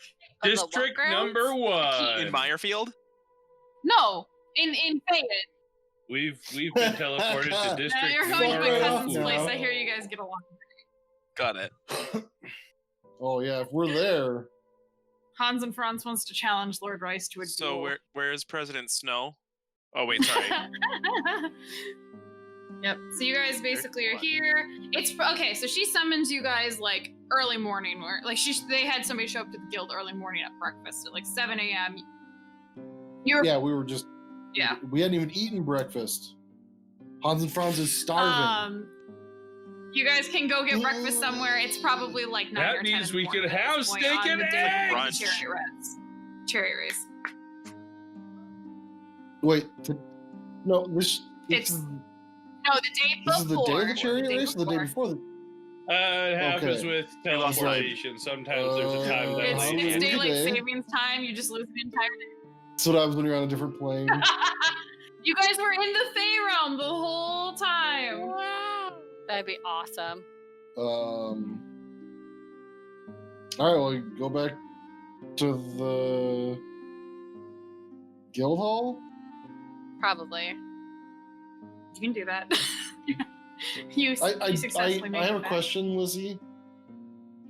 the District what grounds? number 1. In Meyerfield? No, in Fayette. We've been teleported to Now district you're going to my Far cousin's enough place. now. I hear you guys get along. Got it. Oh yeah, if we're there, Hans and Franz wants to challenge Lord Rice to a So duel. where is President Snow? Oh wait, sorry. Yep. So you guys basically are here. It's okay. So she summons you guys like early morning, or like they had somebody show up to the guild early morning at breakfast at like 7 a.m. yeah, we were just Yeah. we hadn't even eaten breakfast. Hans and Franz is starving. You guys can go get breakfast somewhere. It's probably like 9 That or 10 means in the we morning could at have this point steak on and the day of eggs! the Cherry race. Wait, no, this It's- is, No, the day before. this is the day of the chariot day race, or the day before. before? It happens Okay. with We lost teleportation. Sometimes there's a time that It's How daylight today? savings time. You just lose the entire day. That's what I was when you're on a different plane. You guys were in the Fey realm the whole time. That'd be awesome. All right, well, go back to the guild hall. Probably. You can do that. you successfully made I have it a back. question, Lizzie.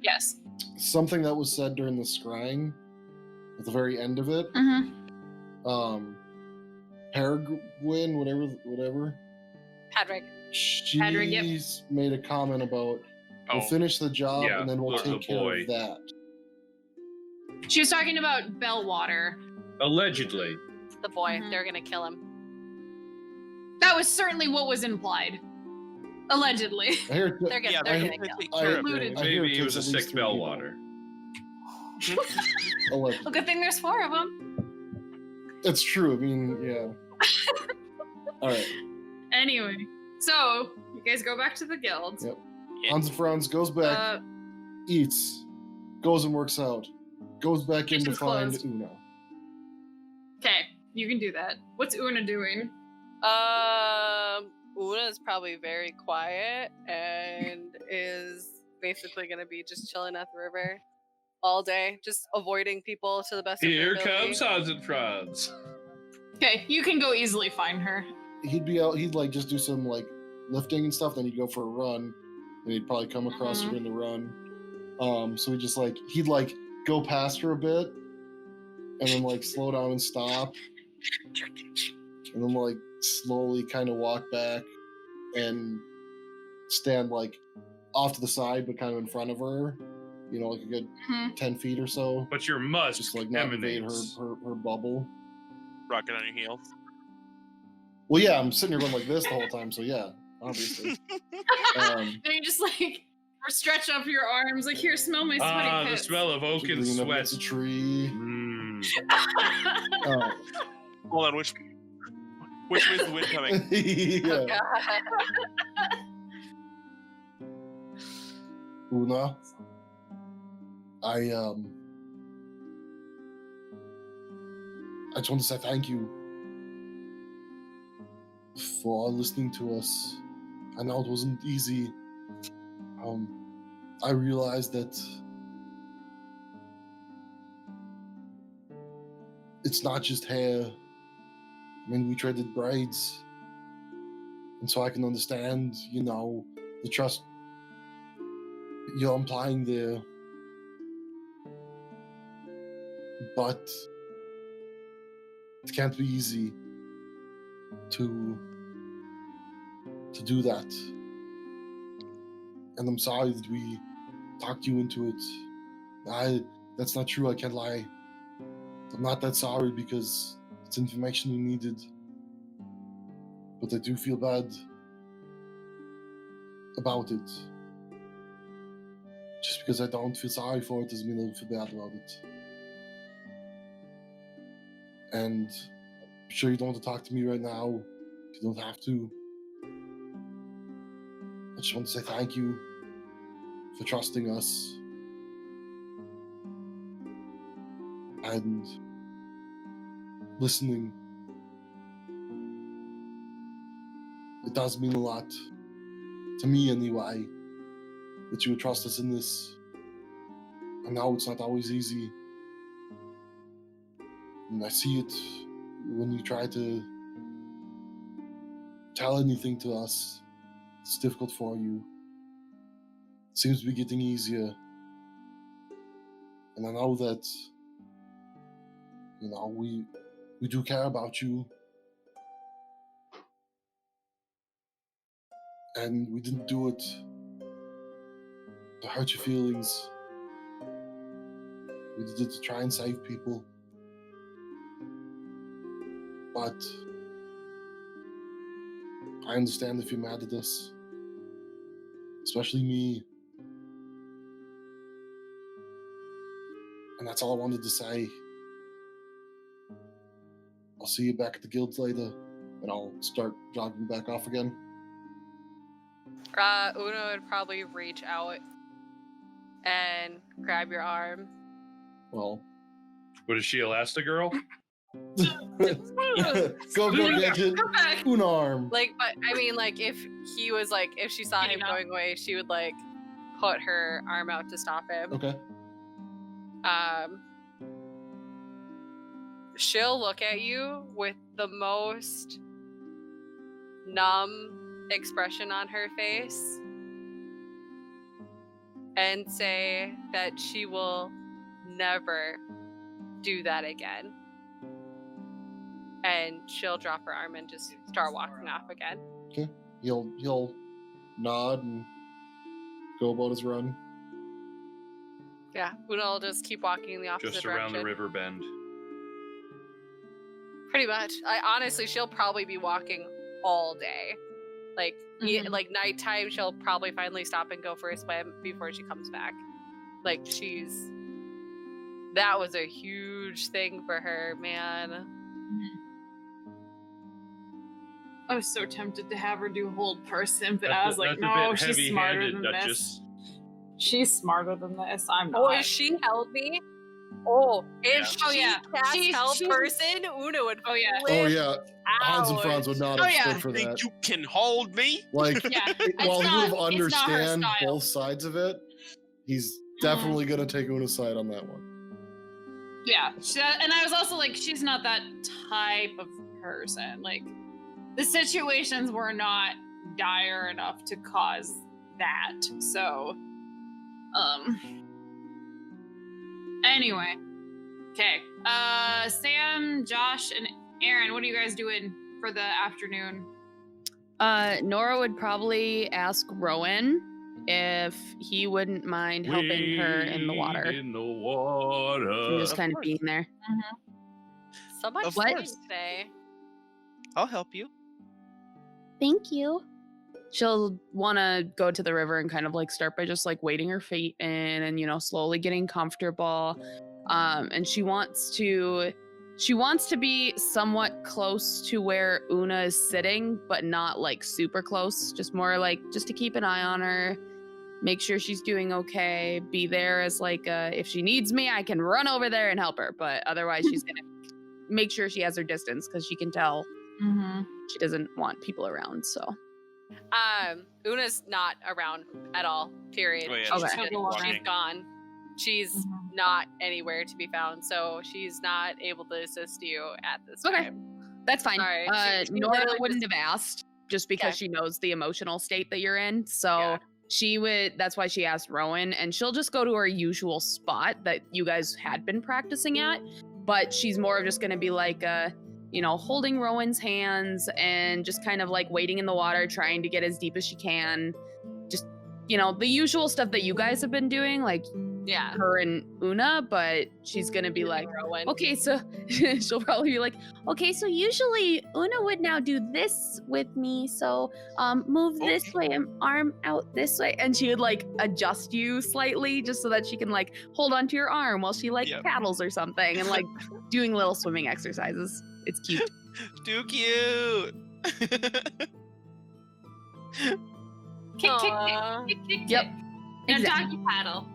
Yes. Something that was said during the scrying at the very end of it. Mm-hmm. Peregrine, whatever. Padrick. Padrick, yep. She's made a comment about we'll Oh, finish the job Yeah, and then we'll the take care boy. of that. She was talking about Bellwater. allegedly. The boy. Mhm. They're gonna kill him. That was certainly what was implied. Allegedly. I hear They're gonna, yeah, they're I- gonna kill him. take I- care of it. Looted. I hear Maybe it he was a takes at least sick 3 people. Bellwater. Allegedly. Well, good thing there's 4 of them. It's true. I mean, yeah. All right. Anyway, so you guys go back to the guild. Yep. Hans and Franz goes back, eats, goes and works out, goes back in to Kitchen's find closed. Una. Okay, you can do that. What's Una doing? Una's probably very quiet and is basically gonna be just chilling at the river all day, just avoiding people to the best of Here her ability. comes Hans and Franz. Okay, you can go easily find her. He'd be out. He'd like just do some like lifting and stuff. Then he'd go for a run, and he'd probably come across her in the run. So he'd like go past her a bit, and then like slow down and stop, and then like slowly kind of walk back and stand like off to the side, but kind of in front of her. You know, like a good Mhm. 10 feet or so. But your musk Just like not invade emanates. her bubble. Rocking on your heels. Well, yeah, I'm sitting here going like this the whole time, so yeah, obviously. Then you just like stretch up your arms, like here, smell my sweaty Ah, the pits. smell of oak and Leaning up sweat. against a tree. Mm. Hold on, which way's the wind coming? Oh, Yeah. God. Una, I just want to say thank you for listening to us. I know it wasn't easy. I realized that it's not just hair. I mean, we traded braids. And so I can understand, you know, the trust you're implying there. But it can't be easy to do that. And I'm sorry that we talked you into it. That's not true, I can't lie. I'm not that sorry because it's information we needed. But I do feel bad about it. Just because I don't feel sorry for it doesn't mean I don't feel bad about it. And I'm sure you don't want to talk to me right now. You don't have to. I just want to say thank you for trusting us. and listening. It does mean a lot, to me anyway, that you would trust us in this. I know it's not always easy. And I see it when you try to tell anything to us. It's difficult for you. It seems to be getting easier. And I know that, we do care about you. And we didn't do it to hurt your feelings. We did it to try and save people. But I understand if you're mad at us. Especially me. And that's all I wanted to say. I'll see you back at the guilds later, and I'll start jogging back off again. Una would probably reach out and grab your arm. Well. What is she, Elastigirl? Go get it. Una arm. But I mean, if he was if she saw him going away, she would put her arm out to stop him. Okay. She'll look at you with the most numb expression on her face and say that she will never do that again. And she'll drop her arm and just start walking off again. Okay. He'll nod and go about his run. Yeah, Una will just keep walking in the opposite Just direction. around the river bend. Pretty much. Honestly, she'll probably be walking all day. Nighttime, she'll probably finally stop and go for a swim before she comes back. That was a huge thing for her, man. I was so tempted to have her do hold person, but I was like, no, she's smarter than this. She's smarter than this. I'm not. Oh, if she held me? Oh, if she cast held she's- person, Una would Oh yeah. Hans and out. Franz would not have stood for Think that. you can hold me? Yeah, While he would it's not her understand style. both sides of it, he's definitely gonna take Una's side on that one. Yeah, and I was also she's not that type of person. The situations were not dire enough to cause that. So, anyway. Okay. Sam, Josh, and Aaron, what are you guys doing for the afternoon? Nora would probably ask Rowan if he wouldn't mind helping her in the water. In the water. And just kind of being there. So much Of fun course. today. I'll help you. Thank you. She'll want to go to the river and kind of start by just wading her feet in and slowly getting comfortable. And she wants to be somewhat close to where Una is sitting, but not super close. Just more just to keep an eye on her, make sure she's doing okay, be there as if she needs me, I can run over there and help her. But otherwise, she's gonna make sure she has her distance because she can tell she doesn't want people around. So Una's not around at all. Period. Oh, yeah, She's she's just- walking. she's gone. She's not anywhere to be found, so she's not able to assist you at this Okay. time. that's fine. Sorry, she Nora literally wouldn't just- have asked just because she knows the emotional state that you're in. So she would, that's why she asked Rowan, and she'll just go to her usual spot that you guys had been practicing at. But she's more of just going to be holding Rowan's hands and just kind of wading in the water, trying to get as deep as she can. Just, the usual stuff that you guys have been doing, Yeah. her and Una, but she's going to be Rowan. okay, so she'll probably be Okay, so usually Una would now do this with me. So move this way and arm out this way. and she would adjust you slightly just so that she can hold onto your arm while she paddles or something and doing little swimming exercises. It's cute. Too cute. Kick, Aw. kick, kick, kick, Yep. kick. Now Exactly. doggy paddle.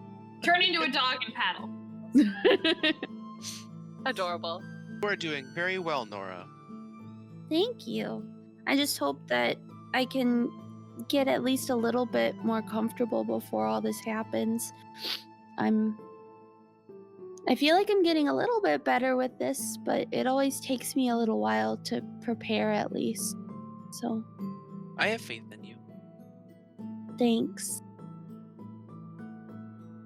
Turn into a dog and paddle. Adorable. You are doing very well, Nora. Thank you. I just hope that I can get at least a little bit more comfortable before all this happens. I feel like I'm getting a little bit better with this, but it always takes me a little while to prepare at least. So, I have faith in you. thanks.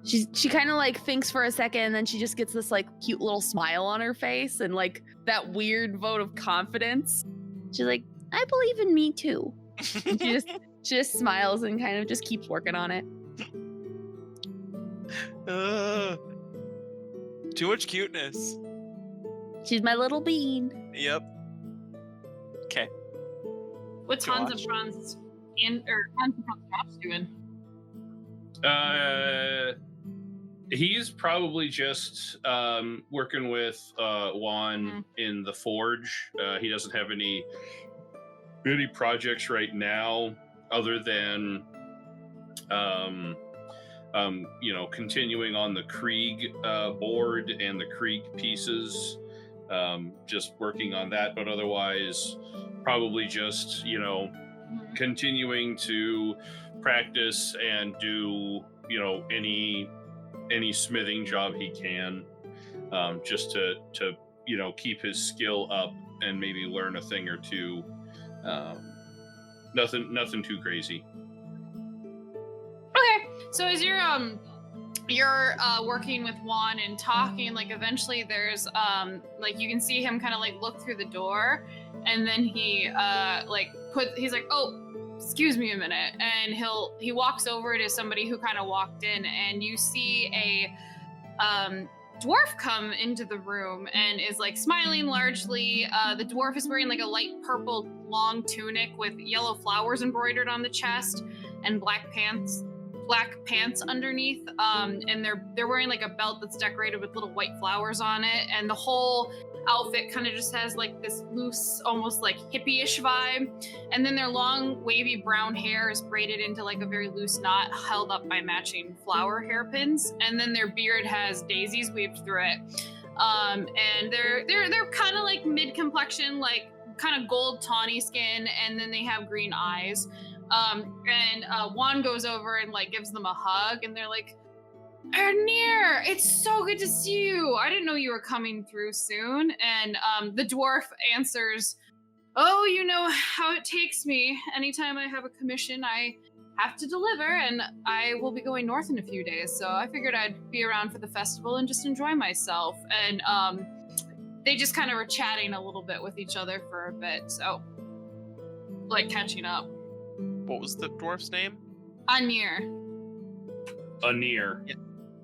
She kind of like thinks for a second, and then she just gets this like cute little smile on her face and like that weird vote of confidence. She's like, I believe in me too. And she just smiles and kind of just keeps working on it. Too much cuteness. She's my little bean. Yep. Okay. What's Go Hans on. and Franz doing? He's probably just working with Juan in the forge. He doesn't have any projects right now other than continuing on the Krieg board and the Krieg pieces, just working on that, but otherwise probably just continuing to practice and do any smithing job he can, just to keep his skill up and maybe learn a thing or two. Nothing too crazy. Okay, so as you're working with Juan and talking, like eventually there's like you can see him kind of like look through the door, and then he's like, oh, excuse me a minute, and he walks over to somebody who kind of walked in, and you see a dwarf come into the room and is like smiling largely. The dwarf is wearing like a light purple long tunic with yellow flowers embroidered on the chest and black pants underneath, and they're wearing like a belt that's decorated with little white flowers on it, and the whole outfit kind of just has like this loose, almost like hippie-ish vibe, and then their long wavy brown hair is braided into like a very loose knot held up by matching flower hairpins, and then their beard has daisies weaved through it, and they're kind of like mid-complexion, like kind of gold tawny skin, and then they have green eyes. And Juan goes over and like gives them a hug, and they're like, Ernir, it's so good to see you. I didn't know you were coming through soon. And the dwarf answers, oh, you know how it takes me. Anytime I have a commission, I have to deliver, and I will be going north in a few days. So I figured I'd be around for the festival and just enjoy myself. And they just kind of were chatting a little bit with each other for a bit. So, like, catching up. What was the dwarf's name? Anir.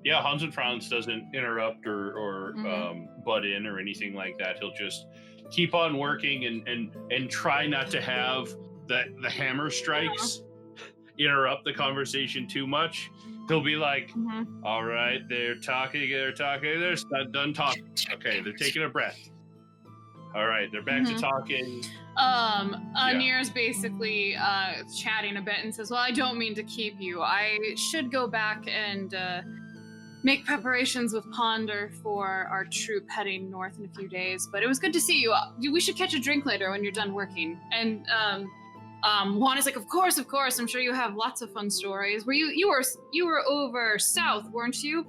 Yeah, Hans and Franz doesn't interrupt or butt in or anything like that. He'll just keep on working and try not to have the hammer strikes interrupt the conversation too much. He'll be like, all right, they're talking, they're not done talking. Okay, they're taking a breath. All right, they're back to talking. Anir's basically chatting a bit and says, well, I don't mean to keep you. I should go back and make preparations with Ponder for our troop heading north in a few days, but it was good to see you. We should catch a drink later when you're done working. And Juan is like, of course, I'm sure you have lots of fun stories. You were over south, weren't you?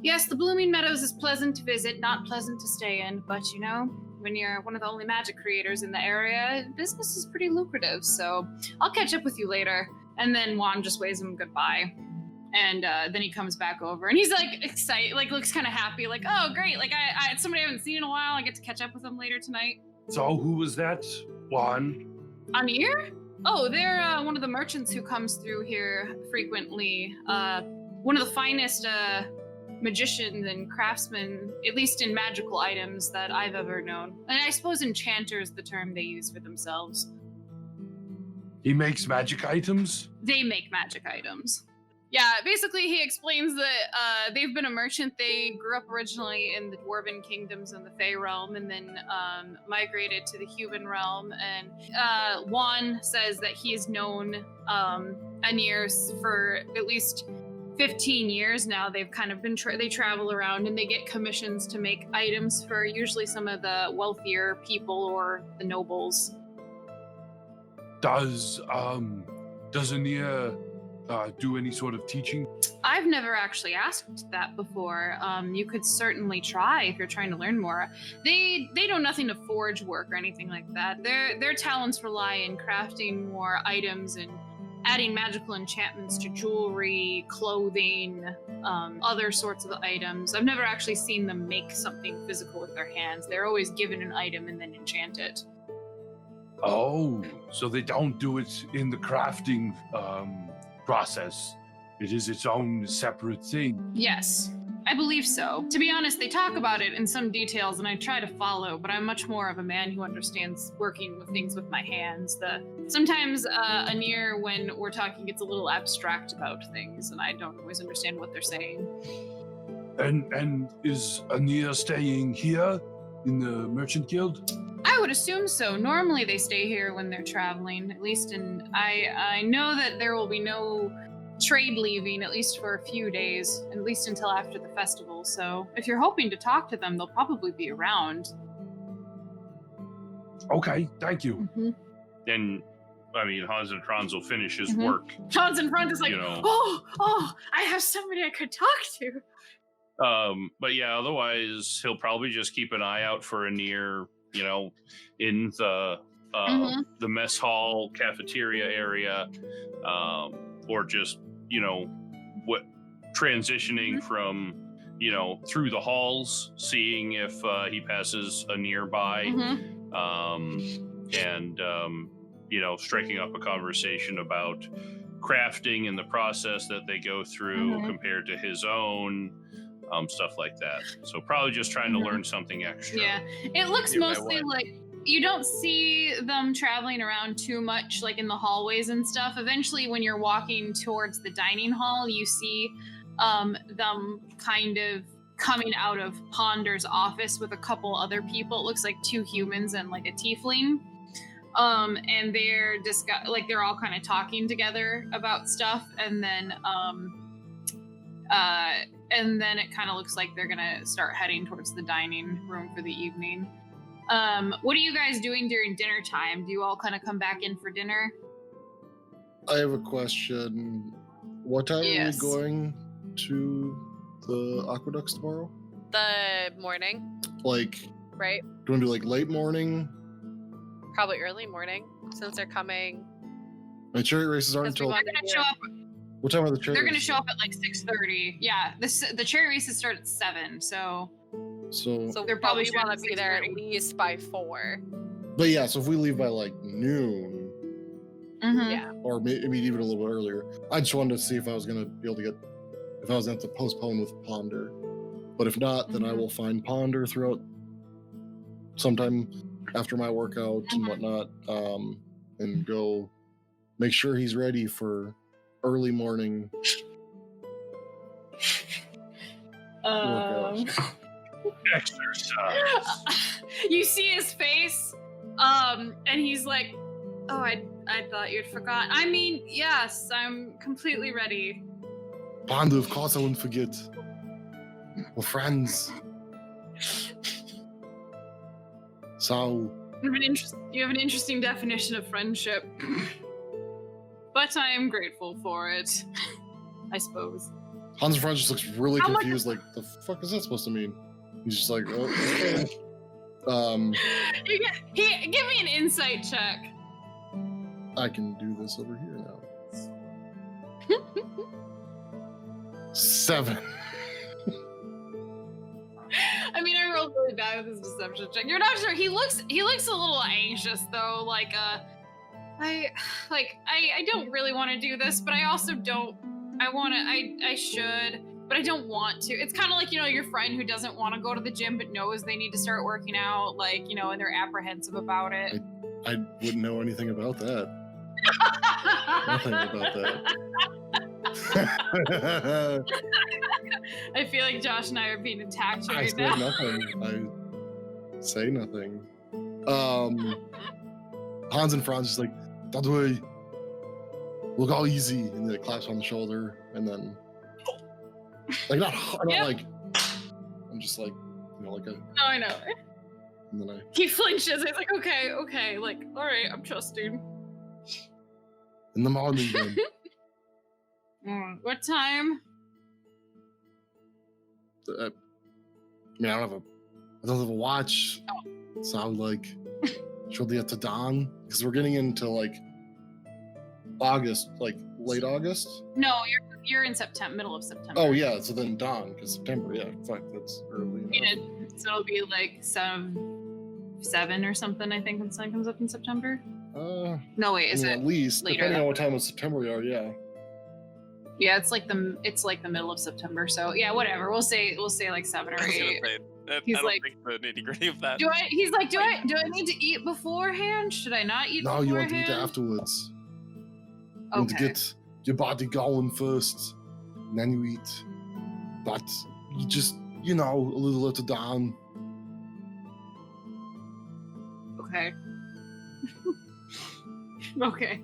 Yes, the Blooming Meadows is pleasant to visit, not pleasant to stay in, but you know, when you're one of the only magic creators in the area, business is pretty lucrative, so I'll catch up with you later. And then Juan just waves him goodbye. And then he comes back over, and he's like excited, like looks kind of happy, like, oh great, like I somebody I haven't seen in a while, I get to catch up with him later tonight. So who was that, Juan? Anir? Oh, they're one of the merchants who comes through here frequently. One of the finest magicians and craftsmen, at least in magical items, that I've ever known. And I suppose enchanter is the term they use for themselves. He makes magic items? They make magic items. Yeah, basically he explains that they've been a merchant. They grew up originally in the Dwarven kingdoms in the Fey realm, and then migrated to the human realm. And Juan says that he has known Anir for at least 15 years now, they've kind of been they travel around and they get commissions to make items for usually some of the wealthier people or the nobles. Does Anir do any sort of teaching? I've never actually asked that before. You could certainly try if you're trying to learn more. They know nothing of forge work or anything like that. Their talents rely in crafting more items and adding magical enchantments to jewelry, clothing, other sorts of items. I've never actually seen them make something physical with their hands. They're always given an item and then enchant it. Oh, so they don't do it in the crafting process. It is its own separate thing. Yes, I believe so. To be honest, they talk about it in some details and I try to follow, but I'm much more of a man who understands working with things with my hands. Sometimes Anir, when we're talking, gets a little abstract about things and I don't always understand what they're saying. And is Anir staying here in the Merchant Guild? I would assume so. Normally they stay here when they're traveling, at least I know that there will be no trade leaving, at least for a few days, at least until after the festival. So if you're hoping to talk to them, they'll probably be around. Okay, thank you. Mm-hmm. And I mean, Hans and Franz will finish his work. Hans and Franz is like, You know. oh, I have somebody I could talk to. But yeah, otherwise he'll probably just keep an eye out for Anir, in the mess hall cafeteria area, or just transitioning from through the halls, seeing if he passes a nearby, and striking up a conversation about crafting and the process that they go through compared to his own. Stuff like that. So probably just trying to learn something extra. Yeah, it looks mostly like you don't see them traveling around too much, like in the hallways and stuff. Eventually, when you're walking towards the dining hall, you see them kind of coming out of Ponder's office with a couple other people. It looks like 2 humans and like a tiefling. And they're they're all kind of talking together about stuff, and then it kind of looks like they're gonna start heading towards the dining room for the evening. What are you guys doing during dinner time? Do you all kind of come back in for dinner? I have a question. What time are we going to the aqueducts tomorrow? The morning, Like, right? do you want to do like late morning? Probably early morning, since they're coming. My chariot races aren't Because we until. want They're gonna show up. What time are the chariot They're gonna races? show up at like 6:30. Yeah, the chariot races start at 7. So So, They're probably we want showing to be there at 6:30. least by 4. but yeah, so if we leave by like noon, Yeah. or maybe even a little bit earlier, I just wanted to see if I was gonna be able to if I was going to postpone with Ponder. But if not, then I will find Ponder throughout sometime after my workout and whatnot, and go make sure he's ready for early morning workout. Exercise. You see his face, and he's like, "Oh, I thought you'd forgotten. I mean, yes, I'm completely ready." Ponder, of course I wouldn't forget. We're friends. So, You have an interesting definition of friendship, but I am grateful for it. I suppose. Hans Franz just looks really How much- confused, like, the fuck is that supposed to mean? He's just like, oh, okay. Give me an insight check. I can do this over here now. 7. I mean, I rolled really bad with his deception check. You're not sure. He looks a little anxious though. I don't really want to do this, but I also don't. I should, but I don't want to. It's kind of like, your friend who doesn't want to go to the gym but knows they need to start working out, and they're apprehensive about it. I wouldn't know anything about that. Nothing about that. I feel like Josh and I are being attacked I right said now. nothing. I say nothing. Hans and Franz just like, don't worry. We'll go easy. And then claps on the shoulder. And then Like not Yeah. like I'm just like like a No, I know. and then I He flinches. He's like, okay, like, all right, I'm trusting. in the morning then. What time? I mean I don't have a watch. So I would like shortly after dawn because we're getting into like August, like late August. No, you're in September, middle of September. Oh yeah, so then dawn because September. Yeah, fuck, that's early enough. Yeah, so it'll be like 7 or something. I think when the sun comes up in September. I No, wait, is mean, it? at least later? depending on what time of September we are. Yeah. Yeah, it's like the middle of September. So yeah, whatever. We'll say like 7 or I was 8. gonna say, I He's don't like, think the nitty gritty of that. Do I need to eat beforehand? Should I not eat No, beforehand? you want to eat afterwards. You want to Okay. get your body going first, and then you eat. But you just, a little after dawn. Okay. Okay.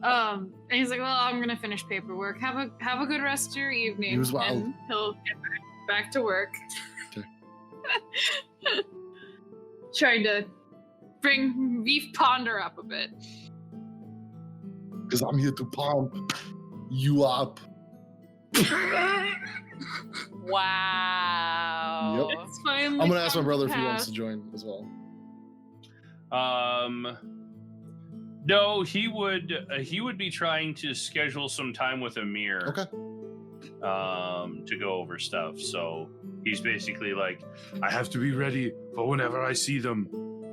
And he's like, well, I'm gonna finish paperwork. Have a good rest of your evening. You as well. And he'll get back to work. Okay. Trying to bring Beef Ponder up a bit. Because I'm here to pump you up. Wow. Yep. It's finally I'm gonna ask my come brother to if he wants pass. to join as well. No, he would be trying to schedule some time with Amir. Okay. To go over stuff. So he's basically like, I have to be ready for whenever I see them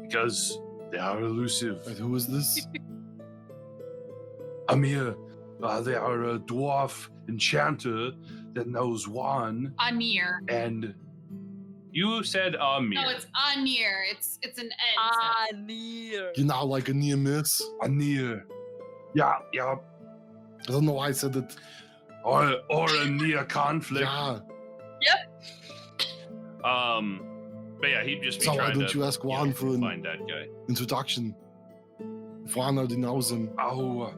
because they are elusive. Wait, who is this? Amir, they are a dwarf enchanter that knows Juan, Anir. and you said Amir. No, it's Anir. It's an N. Near. You're now like a near miss. Anir. Yeah, I don't know why I said that. or a near conflict. Yeah. But yeah, he'd just be So why trying don't to you ask Juan for an find that guy. introduction? If Juan already knows him. Oh,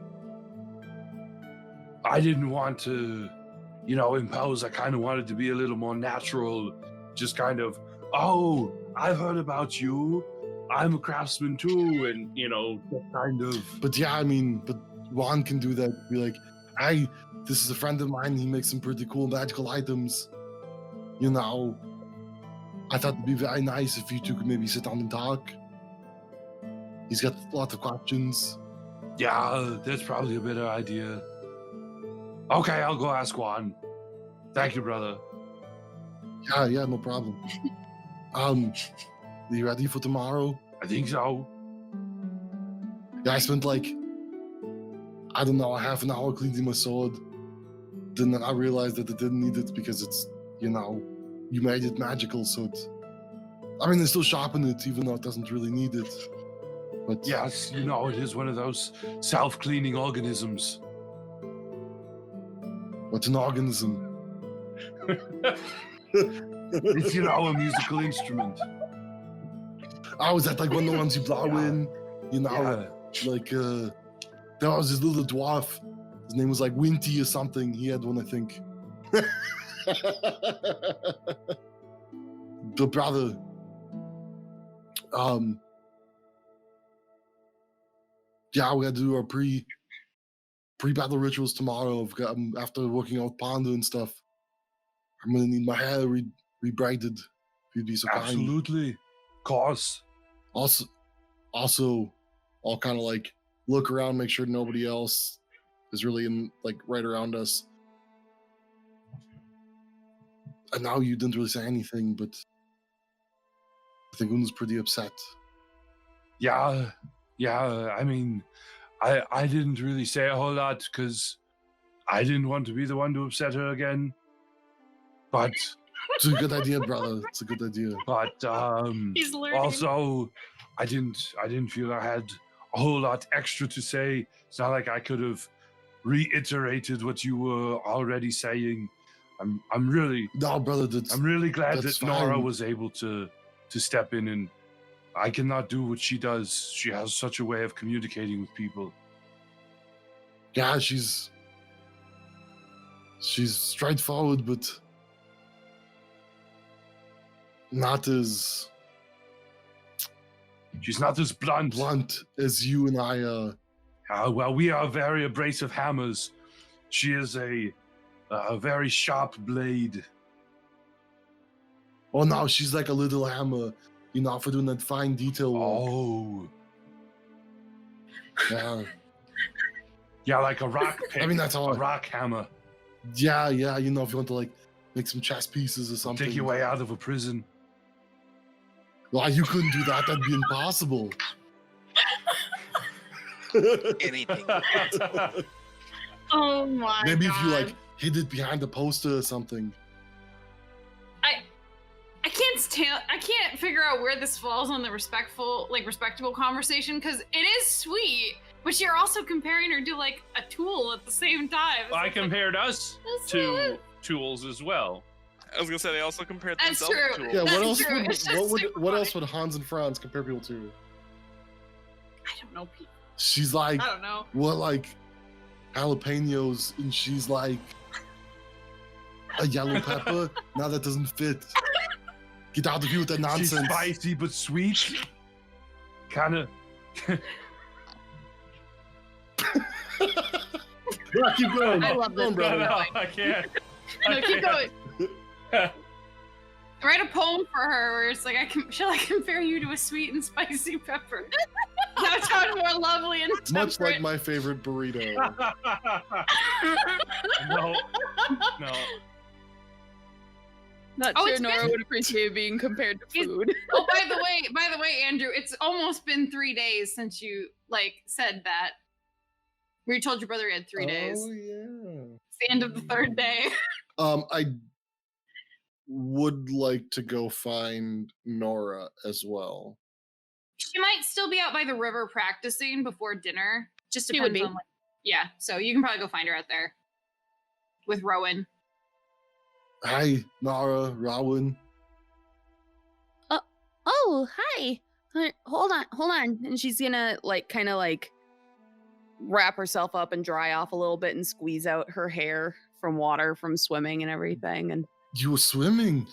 I didn't want to, impose. I kind of wanted to be a little more natural. Just kind of, oh, I've heard about you. I'm a craftsman too, and that kind of. But yeah, but Juan can do that. Be like, this is a friend of mine. He makes some pretty cool magical items. I thought it'd be very nice if you two could maybe sit down and talk. He's got lots of questions. Yeah, that's probably a better idea. Okay, I'll go ask Juan. Thank you, brother. Yeah, no problem. Are you ready for tomorrow? I think so. Yeah, I spent a half an hour cleaning my sword. Then I realized that I didn't need it because it's, you made it magical, so I still sharpen it even though it doesn't really need it. But Yes, it is one of those self-cleaning organisms. what's an organism? It's, a musical instrument. Oh, is that like one of the ones you blow Yeah. in? Yeah. Like there was this little dwarf. His name was like Winty or something. He had one, I think. The brother. Yeah, we got to do our pre-battle rituals tomorrow. After working out Panda and stuff. I'm gonna need my hair rebraided. If you'd be so kind. Absolutely. Course. Also, I'll kind of like look around, make sure nobody else is really in right around us. And now you didn't really say anything, but I think Una's pretty upset. Yeah. I didn't really say a whole lot because I didn't want to be the one to upset her again. But It's a good idea, brother. It's a good idea. He's learning. also I didn't feel I had a whole lot extra to say. It's not like I could have reiterated what you were already saying. I'm really No, brother, I'm really glad that's that Nora fine. was able to step in, and I cannot do what she does. She has such a way of communicating with people. yeah, she's straightforward, but not as She's not as blunt. as you and I. Well, we are very abrasive hammers. She is a very sharp blade. Oh no, she's like a little hammer, for doing that fine detail work. Oh. Yeah. Yeah, like a rock pick. I mean, that's all. A rock hammer. Yeah, if you want to like make some chess pieces or something. Take your way out of a prison. Well, you couldn't do that. That'd be impossible. Anything. Oh my Maybe god. if you like hid it behind a poster or something. I can't figure out where this falls on the respectable conversation, because it is sweet, but you're also comparing her to like a tool at the same time. I compared us to tools as well. I was gonna say they also compared That's themselves to true. tools. Yeah, That's what else true. would It's just what else would Hans and Franz compare people to? I don't know, people. She's like I don't know. what, like jalapenos, and she's like a yellow pepper. Now that doesn't fit. Get out of here with that She's nonsense. spicy but sweet. Kind of. Yeah, keep going. I love Keep this going, brother. No, I can't. No, keep going. Write a poem for her where it's like, shall I compare you to a sweet and spicy pepper? That sounds more lovely and Much like temperate. my favorite burrito. No. Not Oh, sure it's Nora been- would appreciate being compared to It's- food. Oh, by the way, Andrew, it's almost been 3 days since you said that. Where you told your brother he had 3 days. Oh yeah. It's the end of the third day. I would like to go find Nora as well. She might still be out by the river practicing before dinner. Just She would depends be. on yeah, so you can probably go find her out there with Rowan. Hi, Nora, Rowan. Oh, hi. Hold on. And she's gonna kind of wrap herself up and dry off a little bit and squeeze out her hair from water from swimming and everything. And You were swimming.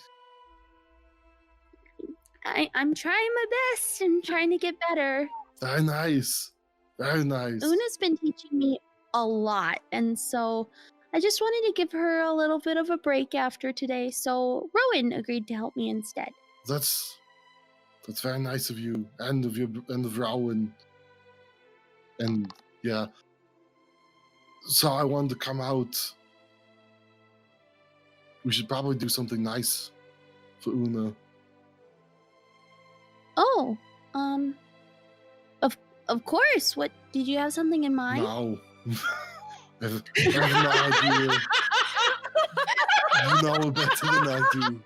I'm trying my best. I'm trying to get better. Very nice. Very nice. Una's been teaching me a lot, and so I just wanted to give her a little bit of a break after today. So Rowan agreed to help me instead. That's very nice of you and of Rowan. And yeah. So I wanted to come out. We should probably do something nice for Una. Oh, of course. What did you have something in mind? No. I have no idea. You know better than I do.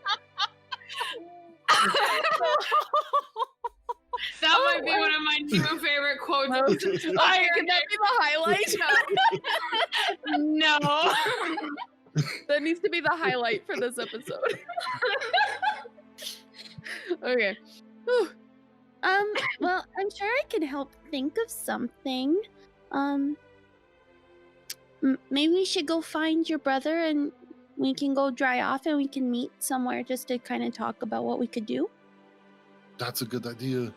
That might be one of my new favorite quotes. can that be the highlight? No. That needs to be the highlight for this episode. Okay. Whew. Well, I'm sure I can help think of something. Maybe we should go find your brother and we can go dry off and we can meet somewhere just to kind of talk about what we could do. That's a good idea.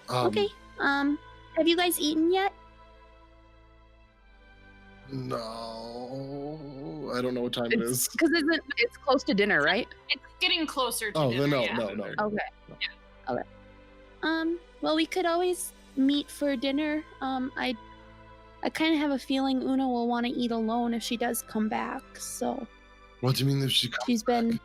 Okay. Have you guys eaten yet? No. I don't know what time it is. Because it's close to dinner, right? It's getting closer to Oh, dinner, then yeah. no. Okay. Okay. Well, we could always meet for dinner. I kind of have a feeling Una will want to eat alone if she does come back. So What do you mean if she comes she's been. back?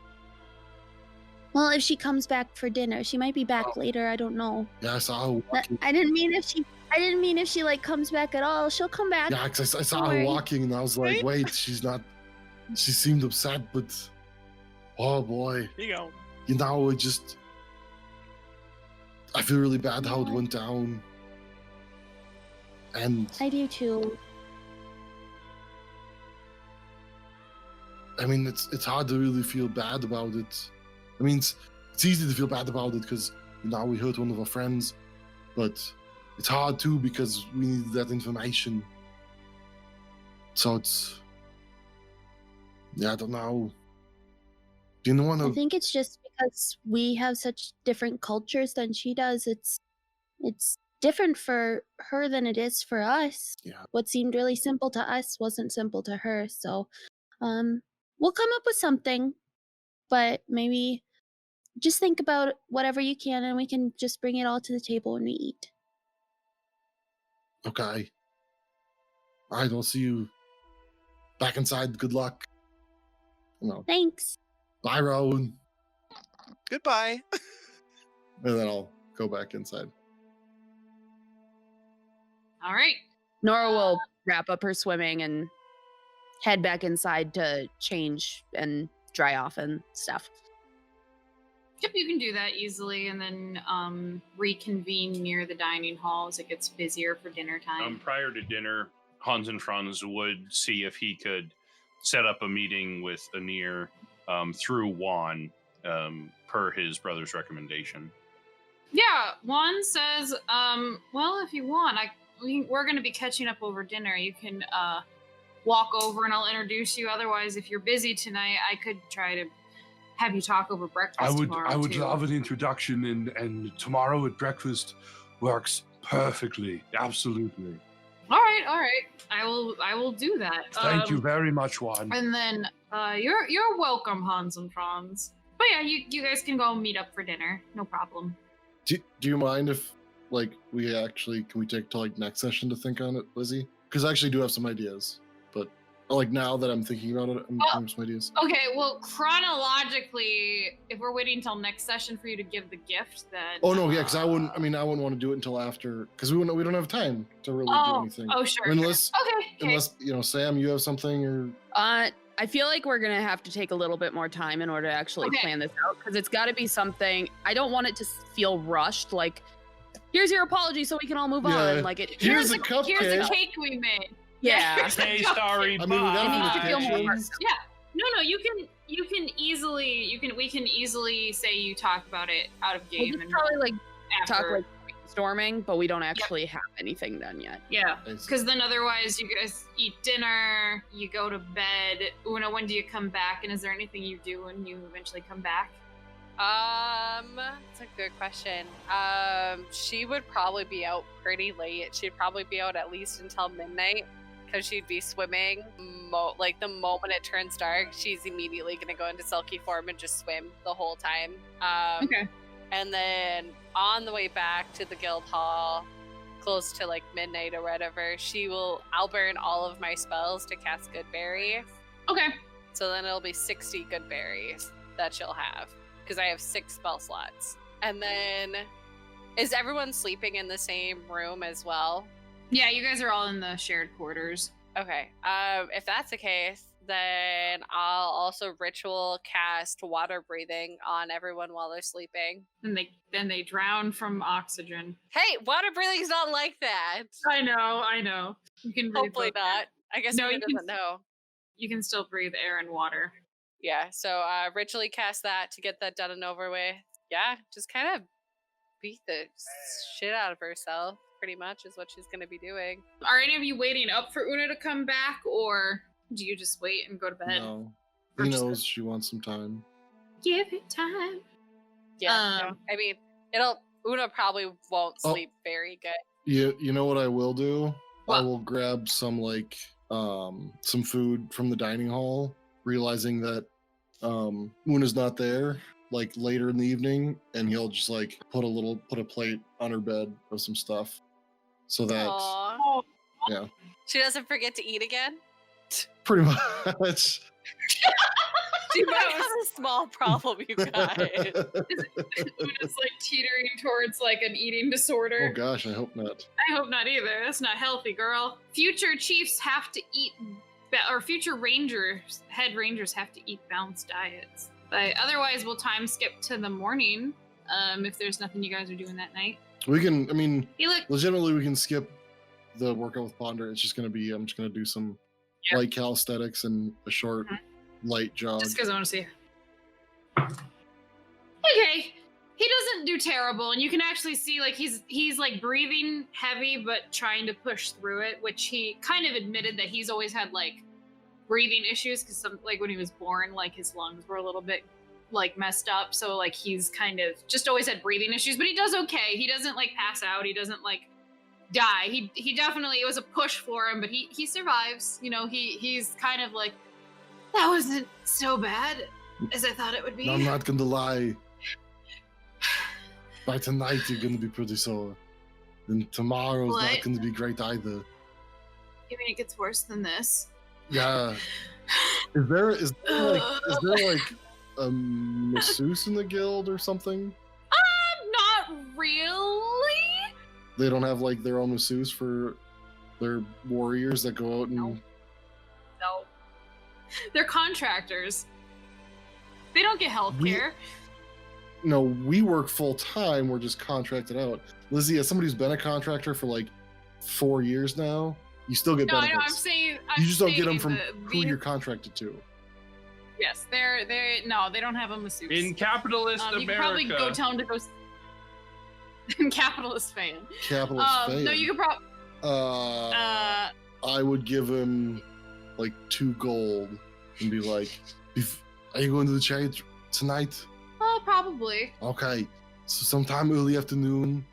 Well, if she comes back for dinner, she might be back Oh. later. I don't know. Yeah, I saw her walking. I didn't mean if she. I didn't mean if she comes back at all. She'll come back. Yeah, 'cause I saw Don't her worry. walking and I was like, wait, she's not. She seemed upset, but oh boy, Here you go. it just. I feel really bad how it went down. And I do too. I mean, it's hard to really feel bad about it. I mean, it's easy to feel bad about it because we hurt one of our friends, but it's hard too because we needed that information. So it's, yeah, I don't know. Do you want I to? think it's just because we have such different cultures than she does. It's different for her than it is for us. Yeah. What seemed really simple to us wasn't simple to her. So, we'll come up with something, but maybe just think about whatever you can, and we can just bring it all to the table when we eat. Okay. All right, we'll see you back inside. Good luck. No. Thanks. Bye, Raoul. Goodbye. And then I'll go back inside. All right. Nora will wrap up her swimming and head back inside to change and dry off and stuff. Yep, you can do that easily, and then reconvene near the dining hall as it gets busier for dinner time. Prior to dinner, Hans and Franz would see if he could set up a meeting with Anir through Juan, per his brother's recommendation. Yeah, Juan says, well, if you want, we're going to be catching up over dinner. You can walk over and I'll introduce you. Otherwise, if you're busy tonight, I could try to have you talk over breakfast tomorrow. I would too. love an introduction, and tomorrow at breakfast works perfectly. Absolutely. All right. I will do that. Thank you very much, Juan. And then you're welcome, Hans and Franz. But yeah, you guys can go meet up for dinner. No problem. Do you mind if, like, can we take till, like, next session to think on it, Lizzie? Because I actually do have some ideas, but, like, now that I'm thinking about it, I'm having some ideas. Okay, well, chronologically, if we're waiting until next session for you to give the gift, then... Oh, no, yeah, because I wouldn't want to do it until after, because we don't have time to really do anything. Oh, sure. Unless, Okay. Sam, you have something, or... I feel like we're gonna have to take a little bit more time in order to actually plan this out, because it's got to be something. I don't want it to feel rushed. Like, here's your apology, so we can all move on. Like it. Here's a cupcake. Here's a cake we made. Yeah. Hey, sorry, I mean, we got It needs the to feel more kitchen. personal. Yeah. No, we can easily say you talk about it out of We'll game just and probably like after. talk like brainstorming, but we don't actually have anything done yet. Yeah, I see. because then otherwise you guys eat dinner, you go to bed. Una, when do you come back? And is there anything you do when you eventually come back? That's a good question. She would probably be out pretty late. She'd probably be out at least until midnight, because she'd be swimming. Like, the moment it turns dark, she's immediately gonna go into sulky form and just swim the whole time. Okay. And then on the way back to the guild hall, close to like midnight or whatever, I'll burn all of my spells to cast Good Berry. Okay. So then it'll be 60 Good Berries that she'll have, because I have 6 spell slots. And then, is everyone sleeping in the same room as well? Yeah, you guys are all in the shared quarters. Okay. If that's the case, then I'll also ritual cast water breathing on everyone while they're sleeping. And they drown from oxygen. Hey, water breathing's not like that. I know. You can breathe Hopefully both. not. I guess No, no, you doesn't can- know. You can still breathe air and water. Yeah, so ritually cast that to get that done and over with. Yeah, just kind of beat the shit out of herself, pretty much, is what she's going to be doing. Are any of you waiting up for Una to come back, or do you just wait and go to bed? No. Or He just- knows she wants some time. Give it time. Yeah, no, I mean, Una probably won't Oh. sleep very good. You know what I will do? What? I will grab some some food from the dining hall, realizing that Una's not there, like later in the evening, and he'll just like put a plate on her bed of some stuff, so that Aww. yeah. She doesn't forget to eat again? Pretty much. She might have a small problem, you guys. Una's like teetering towards like an eating disorder. Oh gosh, I hope not. I hope not either. That's not healthy, girl. Future chiefs have to eat, or future head rangers have to eat balanced diets. But otherwise, we'll time skip to the morning. If there's nothing you guys are doing that night. We can. I mean, Hey, look. legitimately, we can skip the workout with Ponder. It's just gonna be. I'm just gonna do some light calisthenics and a short, light jog. Just because I want to see. Okay, he doesn't do terrible, and you can actually see like he's like breathing heavy but trying to push through it, which he kind of admitted that he's always had like breathing issues because like when he was born, like his lungs were a little bit like messed up, so like he's kind of just always had breathing issues, but he does okay. He doesn't like pass out. He doesn't like die. He definitely, it was a push for him, but he survives. You know, he's kind of like, that wasn't so bad as I thought it would be. I'm not gonna lie. By tonight, you're gonna be pretty sore. And tomorrow's not gonna be great either. You mean it gets worse than this? Yeah. Is there like a masseuse in the guild or something? Not really. They don't have like their own masseuse for their warriors that go out and. No. They're contractors. They don't get health care. No, we work full time. We're just contracted out. Lizzie, as somebody who's been a contractor for like 4 years now, you still get benefits. No, I'm saying you just don't get them from who you're contracted to. Yes, they don't have a masseuse. In capitalist you America. could probably go tell them to go. In capitalist fan. Capitalist fan. No, you could probably. I would give him like 2 gold and be like, "Are you going to the chariot tonight?" Probably. Okay, so sometime early afternoon,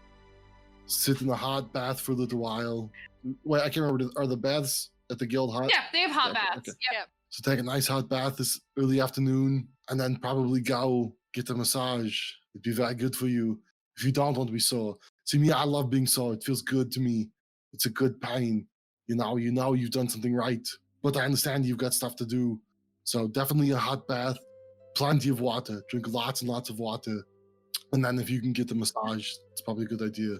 sit in a hot bath for a little while. Wait, I can't remember. Are the baths at the guild hot? Yeah, they have hot baths. Okay. Yep. So take a nice hot bath this early afternoon, and then probably go get a massage. It'd be very good for you if you don't want to be sore. See me, I love being sore. It feels good to me. It's a good pain. You know you've done something right. But I understand you've got stuff to do. So definitely a hot bath, plenty of water. Drink lots and lots of water. And then if you can get the massage, it's probably a good idea.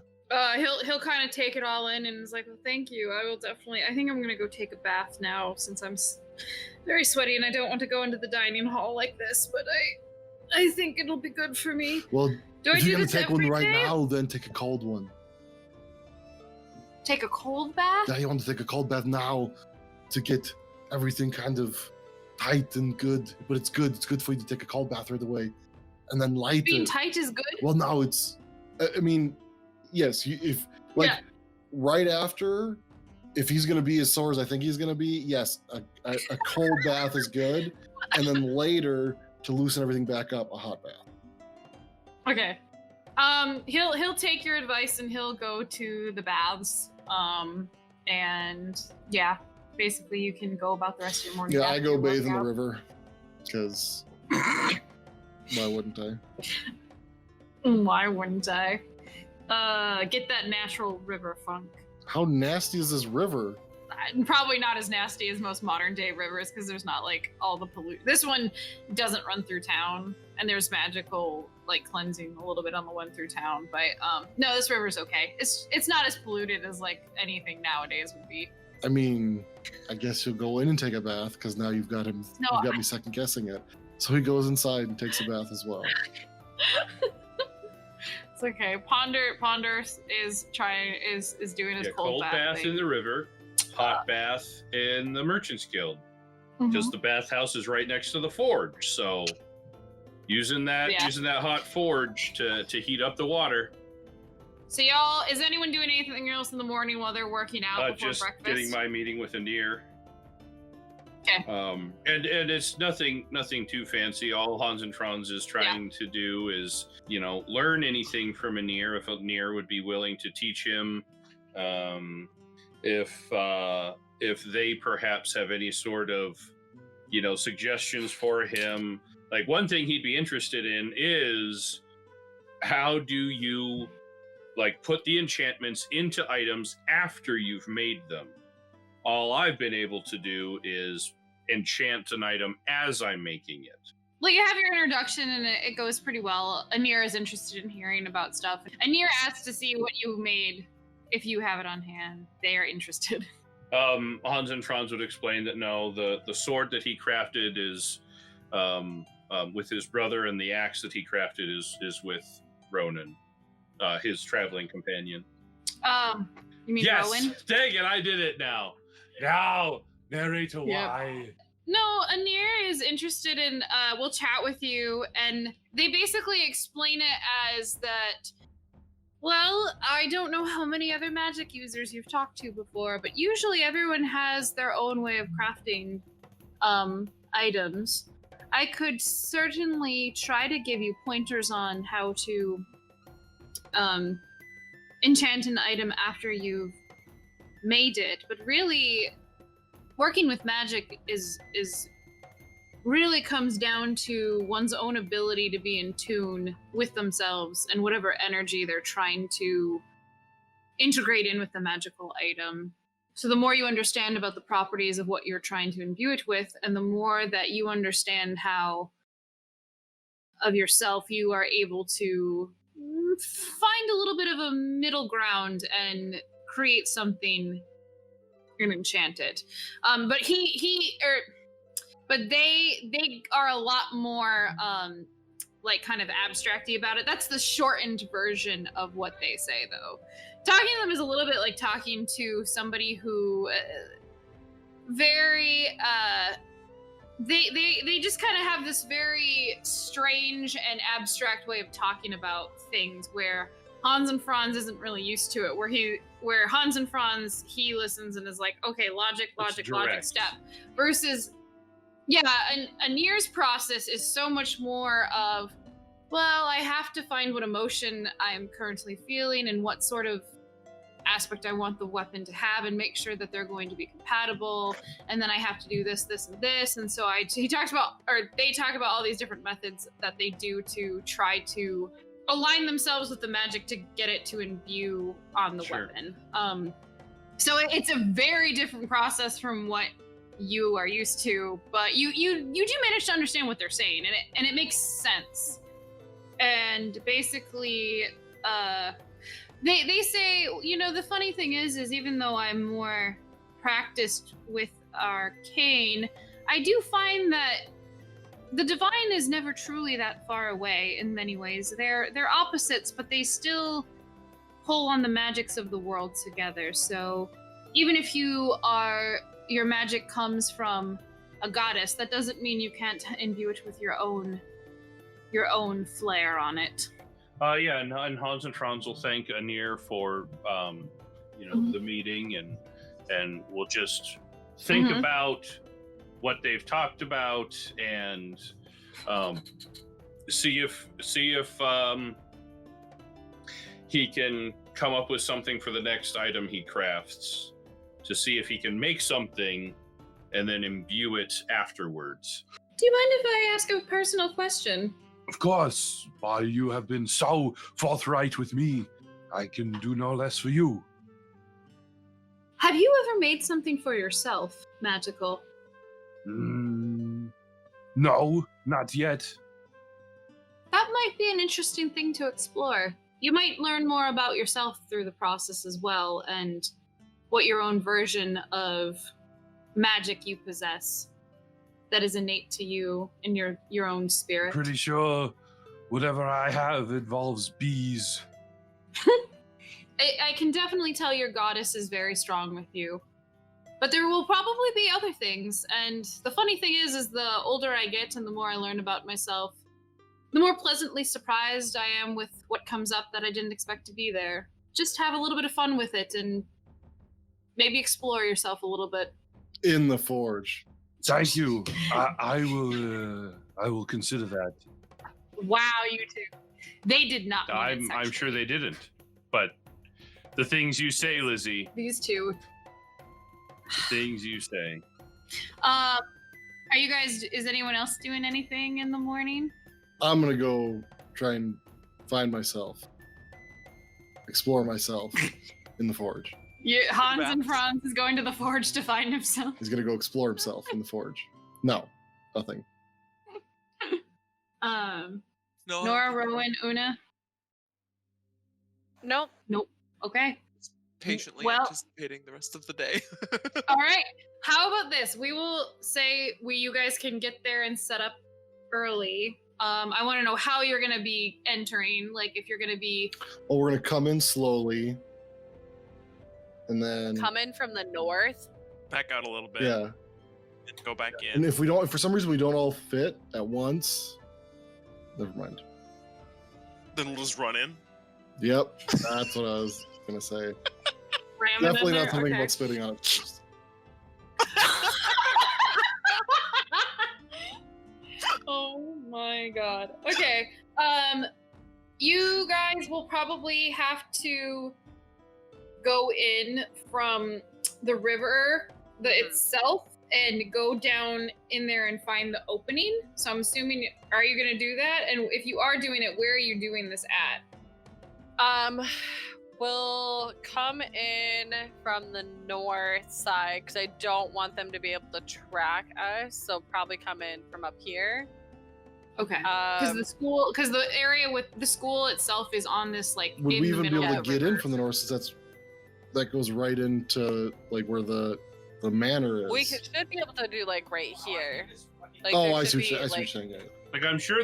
He'll kind of take it all in and is like, well, thank you. I will definitely. I think I'm gonna go take a bath now since I'm very sweaty and I don't want to go into the dining hall like this. But I think it'll be good for me. Well, if you're gonna take one right day? now, then take a cold one. Take a cold bath? Yeah, you want to take a cold bath now to get everything kind of tight and good. But it's good. It's good for you to take a cold bath right away, and then later. Being tight is good. Well, now it's. I mean, yes. Right after, if he's gonna be as sore as I think he's gonna be, yes, a cold bath is good, and then later to loosen everything back up, a hot bath. Okay. He'll take your advice and he'll go to the baths. And yeah, basically you can go about the rest of your morning. Yeah, I go bathe in the river because why wouldn't I? Why wouldn't I? Get that natural river funk. How nasty is this river? Probably not as nasty as most modern day rivers because there's not like all the This one doesn't run through town, and there's magical like cleansing a little bit on the one through town. But no, this river's okay. It's not as polluted as like anything nowadays would be. I mean, I guess you'll go in and take a bath because now you've got him. No, you've got me second guessing it. So he goes inside and takes a bath as well. It's okay. Ponder is doing his cold bath thing. In the river, hot bath in the Merchants Guild. Because the bathhouse is right next to the forge, so using that hot forge to heat up the water. So y'all, is anyone doing anything else in the morning while they're working out before just breakfast? Getting my meeting with Anir. Okay. And it's nothing too fancy. All Hans and Franz is trying to do is, learn anything from Anir if Anir would be willing to teach him. If they perhaps have any sort of, suggestions for him. Like one thing he'd be interested in is how do you put the enchantments into items after you've made them. All I've been able to do is enchant an item as I'm making it. Well, you have your introduction and it goes pretty well. Anir is interested in hearing about stuff. Anir asks to see what you made if you have it on hand. They are interested. Hans and Franz would explain that no, the sword that he crafted is with his brother, and the axe that he crafted is with Ronan, his traveling companion. You mean Rowan? Dang it, I did it now. Now, narrator, why? No, Anir is interested in, we'll chat with you, and they basically explain it as that, well, I don't know how many other magic users you've talked to before, but usually everyone has their own way of crafting items. I could certainly try to give you pointers on how to enchant an item after you've made it, but really, working with magic is really comes down to one's own ability to be in tune with themselves and whatever energy they're trying to integrate in with the magical item. So the more you understand about the properties of what you're trying to imbue it with, and the more that you understand how of yourself you are able to find a little bit of a middle ground and create something enchanted. But they are a lot more like kind of abstracty about it. That's the shortened version of what they say, though. Talking to them is a little bit like talking to somebody who they just kind of have this very strange and abstract way of talking about things, where Hans and Franz isn't really used to it. Where Hans and Franz, he listens and is like, okay, logic, step. Versus, yeah, a Nier's process is so much more of, well, I have to find what emotion I'm currently feeling and what sort of aspect I want the weapon to have, and make sure that they're going to be compatible. And then I have to do this, and this. And so they talk about all these different methods that they do to try to align themselves with the magic to get it to imbue on the weapon. So it's a very different process from what you are used to, but you do manage to understand what they're saying, and it makes sense. And basically, they say, the funny thing is even though I'm more practiced with arcane, I do find that the divine is never truly that far away in many ways. They're opposites, but they still pull on the magics of the world together. So even if your magic comes from a goddess, that doesn't mean you can't imbue it with your own flair on it. And Hans and Franz will thank Anir for the meeting, and we'll just think about what they've talked about, and see if he can come up with something for the next item he crafts, to see if he can make something and then imbue it afterwards. Do you mind if I ask a personal question? Of course. While you have been so forthright with me, I can do no less for you. Have you ever made something for yourself, magical? No, not yet. That might be an interesting thing to explore. You might learn more about yourself through the process as well, and what your own version of magic you possess that is innate to you in your own spirit. Pretty sure whatever I have involves bees. I can definitely tell your goddess is very strong with you. But there will probably be other things, and the funny thing is the older I get and the more I learn about myself, the more pleasantly surprised I am with what comes up that I didn't expect to be there. Just have a little bit of fun with it and maybe explore yourself a little bit. In the forge. Thank you. I will consider that. Wow, you two. They did not mean it I'm sure they didn't. But the things you say, Lizzie. These two. The things you say. Are you guys, is anyone else doing anything in the morning? I'm gonna go try and find myself. Explore myself in the forge. Hans and Franz is going to the forge to find himself. He's gonna go explore himself in the forge. No, nothing. No. Nora, Rowan, Una? Nope. Okay. Patiently Well- anticipating the rest of the day. All right. How about this? We will say you guys can get there and set up early. I want to know how you're going to be entering. Like if you're going to be... Well, we're gonna come in slowly. And then... Come in from the north. Back out a little bit. Yeah. And go back And in. if for some reason we don't all fit at once, never mind. Then we'll just run in. Yep, that's what I was gonna say. Ram it in Definitely there? not something Okay. about spitting on it first. Oh god. Okay. You guys will probably have to go in from the river itself and go down in there and find the opening. So I'm assuming, are you gonna do that? And if you are doing it, where are you doing this at? We'll come in from the north side because I don't want them to be able to track us. So probably come in from up here. Okay. Because the area with the school itself is on this like. Would in we the even be middle able to of the get in river. from the north since that goes right into like where the manor is? We should be able to do like right here. Like, Oh, there I should see what be, you're saying. Yeah. Like I'm sure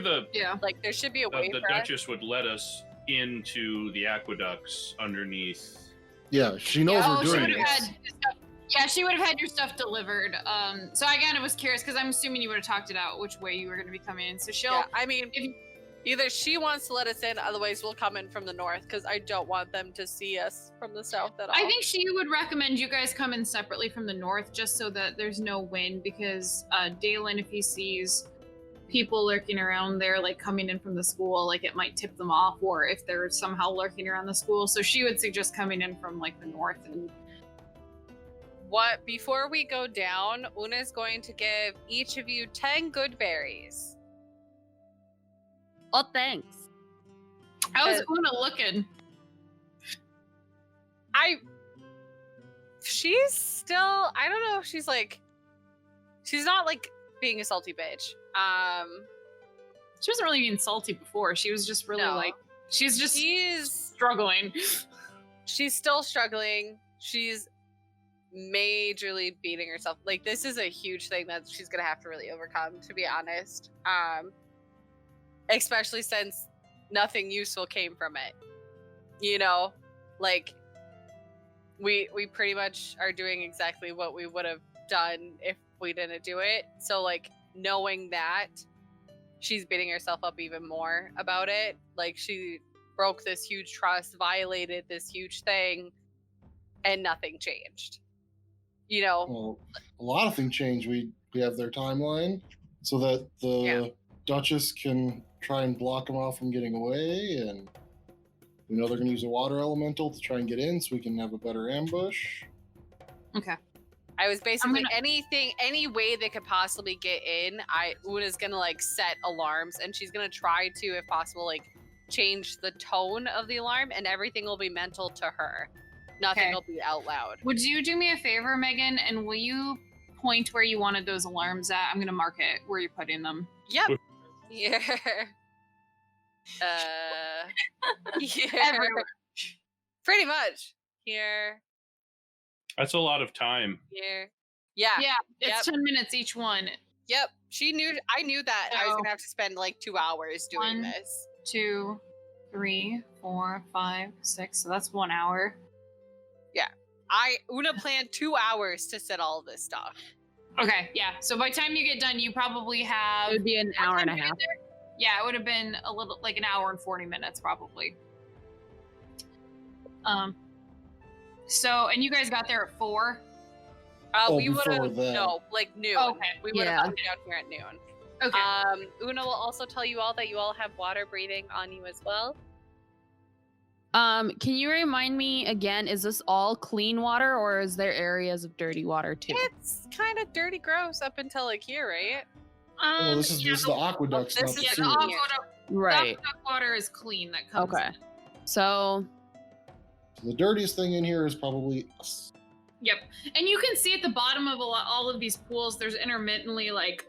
like there should be a way the for us. Duchess would let us into the aqueducts underneath. Yeah, she knows Oh, we're she doing would have this. had. Yeah, she would have had your stuff delivered. So I kind of was curious because I'm assuming you would have talked it out which way you were going to be coming in. So she'll. Yeah, I mean, either she wants to let us in, otherwise we'll come in from the north because I don't want them to see us from the south at all. I think she would recommend you guys come in separately from the north just so that there's no wind because Dalen, if he sees people lurking around there, like coming in from the school, like it might tip them off, or if they're somehow lurking around the school. So she would suggest coming in from like the north. And what, before we go down, Una's going to give each of you 10 good berries. Oh, thanks. how's Una looking? She's still, I don't know if she's not like being a salty bitch. She wasn't really being salty before. She was just really No. she's struggling. She's still struggling. She's majorly beating herself. Like, this is a huge thing that she's gonna have to really overcome, to be honest. Especially since nothing useful came from it. You know, like we pretty much are doing exactly what we would have done if we didn't do it. So like knowing that, she's beating herself up even more about it. Like, she broke this huge trust, violated this huge thing, and nothing changed. You know? Well, a lot of things change. We have their timeline so that the Duchess can try and block them off from getting away, and we know they're going to use a water elemental to try and get in so we can have a better ambush. Okay. I was basically any way they could possibly get in, Una's gonna like set alarms, and she's gonna try to, if possible, like change the tone of the alarm, and everything will be mental to her. Nothing will be out loud. Would you do me a favor, Megan, and will you point where you wanted those alarms at? I'm gonna mark it where you're putting them. Yep. Yeah. Yeah. Everywhere. Pretty much. Here. That's a lot of time. Here. Yeah. Yeah, it's 10 minutes each one. Yep. I knew that I was So- gonna have to spend like 2 hours doing 1, this. 2, 3, 4, 5, 6. So that's 1 hour. Una planned 2 hours to set all of this stuff. Okay, yeah. So by the time you get done, you probably have. It would be an what hour time and a did you half. get there? Yeah, it would have been a little like an hour and 40 minutes probably. So, and you guys got there at 4? We would before have that. like noon. Okay. We would have Yeah. gotten down here at noon. Okay. Una will also tell you all that you all have water breathing on you as well. Can you remind me again, is this all clean water or is there areas of dirty water too? It's kind of dirty, gross up until like here, right? Well, this is the aqueducts, this not is the yeah, the sewers. aqueduct, Right. the aqueduct water is clean that comes. Okay. So The dirtiest thing in here is probably us. Yep. And you can see at the bottom of all of these pools, there's intermittently like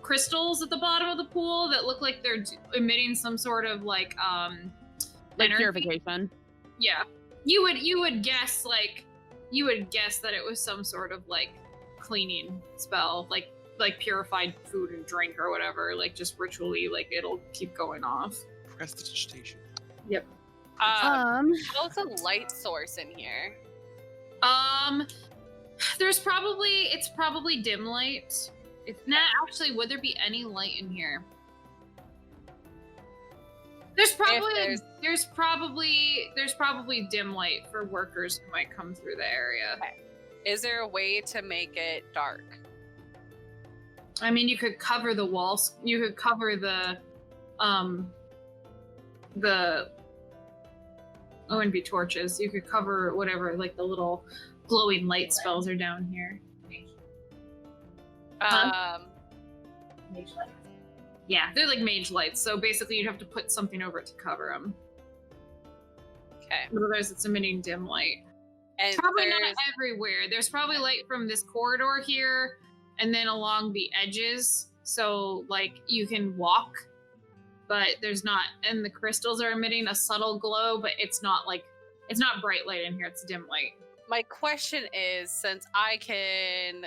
crystals at the bottom of the pool that look like they're emitting some sort of like energy. purification. Yeah. You would guess that it was some sort of like cleaning spell, like purified food and drink or whatever, like just ritually, like it'll keep going off. Prestidigitation. Yep. What's a light source in here? It's probably dim light. It's not actually. Would there be any light in here? There's probably dim light for workers who might come through the area. Is there a way to make it dark? I mean, you could cover the walls. You could cover the the ONB torches. You could cover whatever, like the little glowing light spells are down here. Yeah, they're like mage lights. So basically, you'd have to put something over it to cover them. Okay. Otherwise, it's emitting dim light. And Probably not everywhere. There's probably light from this corridor here, and then along the edges. So like you can walk, but there's not. And the crystals are emitting a subtle glow, but it's not bright light in here. It's dim light. My question is, since I can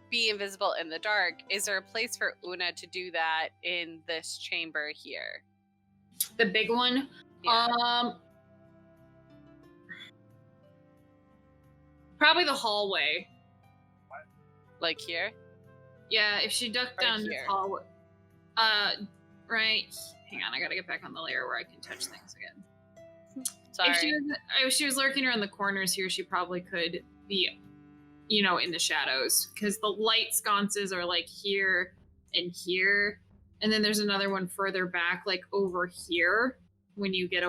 be invisible in the dark, is there a place for Una to do that in this chamber here? The big one. Yeah. Probably the hallway. Like here? Yeah, if she ducked Right down this here. hallway. Right. Hang on, I gotta get back on the layer where I can touch things again. Sorry. If she was lurking around the corners here, she probably could be, in the shadows. Because the light sconces are like here and here. And then there's another one further back, like over here. When you get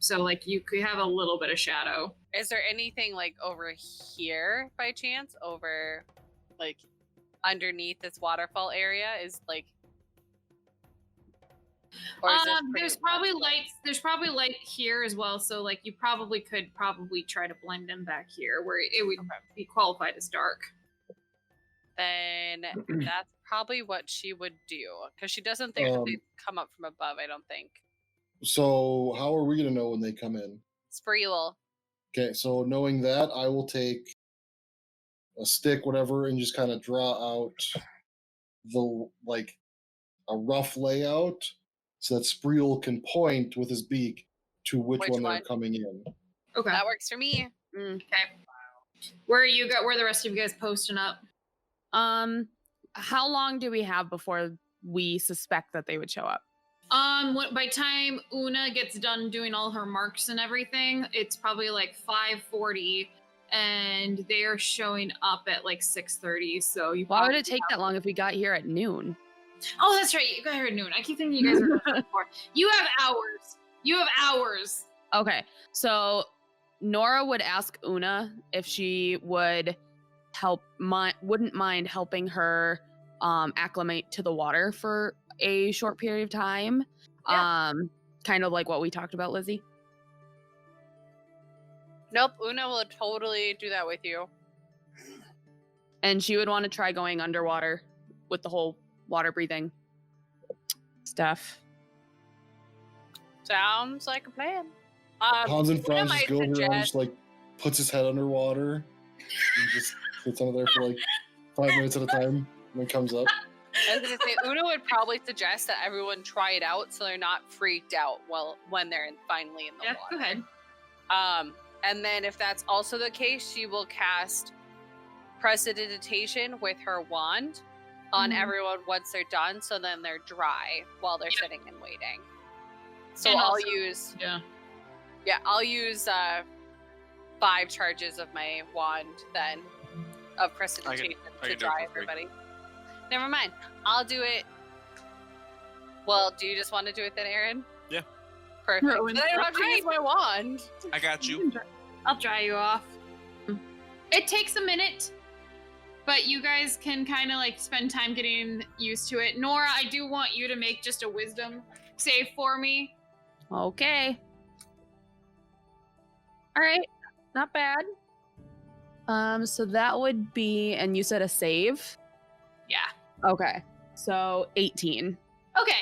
so like you could have a little bit of shadow. Is there anything like over here by chance? Over like underneath this waterfall area is like, or is this there's probably lights. There's probably light here as well. So like you could try to blend in back here where it would be qualified as dark. Then that's probably what she would do, because she doesn't think that they come up from above. I don't think. So how are we going to know when they come in? Spreewell. Okay, so knowing that, I will take a stick, whatever, and just kind of draw out a rough layout so that Spreewell can point with his beak to which one they're coming in. Okay, That works for me. okay. Where the rest of you guys posting up? How long do we have before we suspect that they would show up? By time Una gets done doing all her marks and everything, it's probably like 5:40, and they're showing up at like 6:30. So Why would it take that long if we got here at noon? Oh, that's right. You got here at noon. I keep thinking you guys are before. You have hours. You have hours. Okay, so Nora would ask Una if she would wouldn't mind helping her acclimate to the water for a short period of time. Yeah. Kind of like what we talked about, Lizzie. Nope, Una will totally do that with you. And she would want to try going underwater with the whole water breathing stuff. Sounds like a plan. Hans and Franz might just go over and suggest- just like puts his head underwater and just sits under there for like 5 minutes at a time and then comes up. I was gonna say, Una would probably suggest that everyone try it out so they're not freaked out when they're finally in the water. Go ahead. And then if that's also the case, she will cast Prestidigitation with her wand on everyone once they're done, so then they're dry while they're sitting and waiting. So And I'll also- use Yeah. I'll use 5 charges of my wand then of Prestidigitation I to can do it dry for free. everybody. Never mind. I'll do it. Well, do you just want to do it then, Aaron? Yeah. Perfect. Rowan, Then I don't have to use my wand. I got you. I'll dry you off. It takes a minute, but you guys can kind of like spend time getting used to it. Nora, I do want you to make just a wisdom save for me. Okay. All right. Not bad. So that would be, and you said a save? Yeah. Okay. So 18. Okay.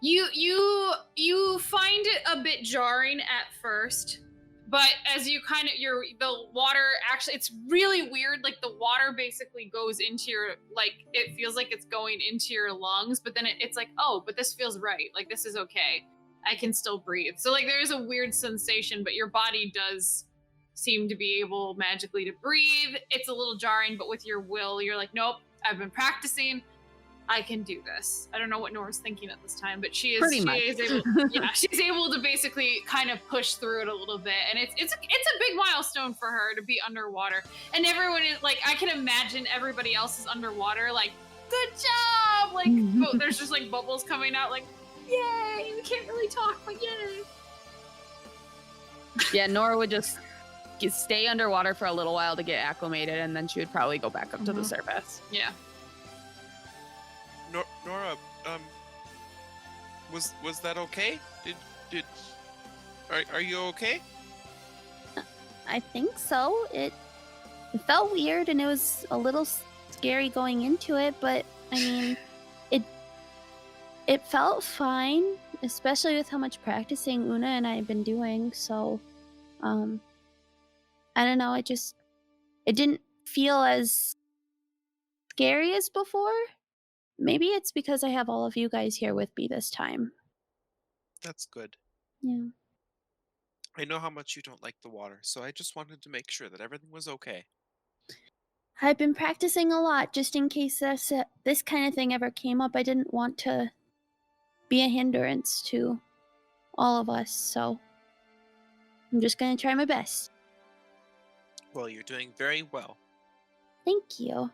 You find it a bit jarring at first, but as you kind of the water actually, it's really weird. Like the water basically goes into your, like it feels like it's going into your lungs, but then it's like, oh, but this feels right. Like this is okay. I can still breathe. So like there is a weird sensation, but your body does seem to be able magically to breathe. It's a little jarring, but with your will, you're like, nope, I've been practicing. I can do this. I don't know what Nora's thinking at this time, but she's able to basically kind of push through it a little bit, and it's a big milestone for her to be underwater. And everyone is like, I can imagine everybody else is underwater, like, good job, like there's just like bubbles coming out, like, Yay! We can't really talk, but yay! Yeah, Nora would just stay underwater for a little while to get acclimated, and then she would probably go back up to the surface. Yeah. Nora, was that okay? Are you okay? I think so. It felt weird and it was a little scary going into it, but I mean, it felt fine, especially with how much practicing Una and I have been doing. So, I don't know. It didn't feel as scary as before. Maybe it's because I have all of you guys here with me this time. That's good. Yeah. I know how much you don't like the water, so I just wanted to make sure that everything was okay. I've been practicing a lot just in case this kind of thing ever came up. I didn't want to be a hindrance to all of us, so I'm just going to try my best. Well, you're doing very well. Thank you.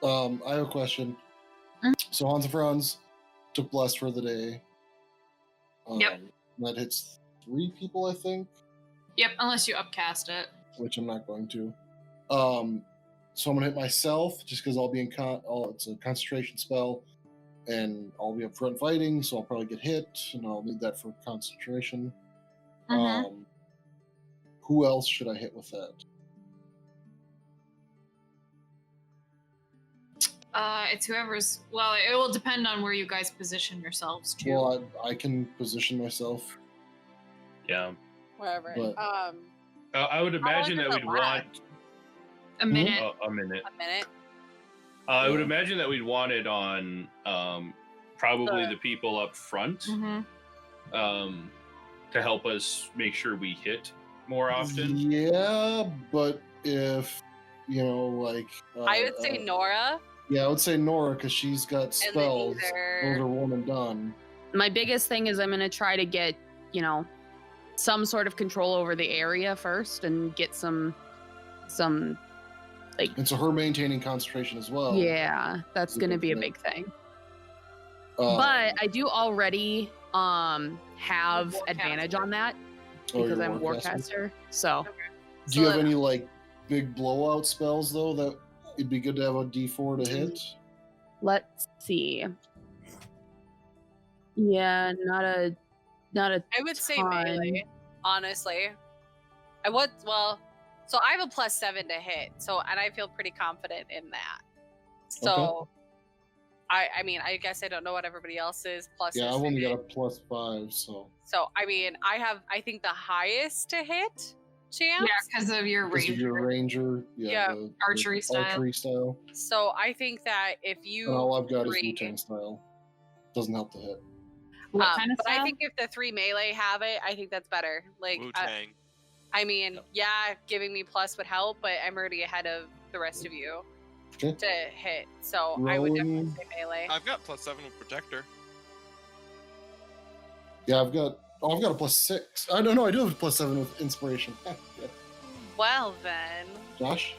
I have a question. So Hans and Franz took Bless for the day. Yep. That hits 3 people, I think. Yep, unless you upcast it. Which I'm not going to. So I'm gonna hit myself just because I'll be in it's a concentration spell, and I'll be up front fighting, so I'll probably get hit, and I'll need that for concentration. Who else should I hit with that? It's whoever's. Well, it will depend on where you guys position yourselves too. Well, I can position myself. Yeah. Wherever. But- I would imagine does that it we'd last? want A minute. a minute. A minute. I would imagine that we'd want it on probably the people up front to help us make sure we hit more often. Yeah, but if like I would say Nora. Yeah, I would say Nora because she's got And then spells. either- Those are one and done. My biggest thing is I'm going to try to get, some sort of control over the area first and get some like, And so her maintaining concentration as well. yeah, that's is a going to big be a thing. big thing. Um, But I do already have Warcaster. advantage on that oh, because you're I'm a Warcaster? warcaster. So Do you have So- any like big blowout spells though that it'd be good to have a D4 to hit? let's see. Yeah, not a I would say ton. melee, honestly. So I have a +7 to hit, and I feel pretty confident in that. So, I mean, I guess I don't know what everybody else's plus Yeah, is. I've to only hit. got a +5, so So, I mean, I think the highest to hit chance. Yeah, because of your because of range. your ranger, Yeah, the archery style. Archery style. So I think that if And you all I've got is three- Wu-Tang style. Doesn't help to hit. What kind of but style? I think if the 3 melee have it, I think that's better. Like, Wu-Tang. I mean, yeah, giving me plus would help, but I'm already ahead of the rest of you Okay. to hit. So I would definitely Rolling. say melee. I've got +7 with Protector. Yeah, I've got a +6. I don't know. I do have a +7 with inspiration. Yeah. Well then, Josh,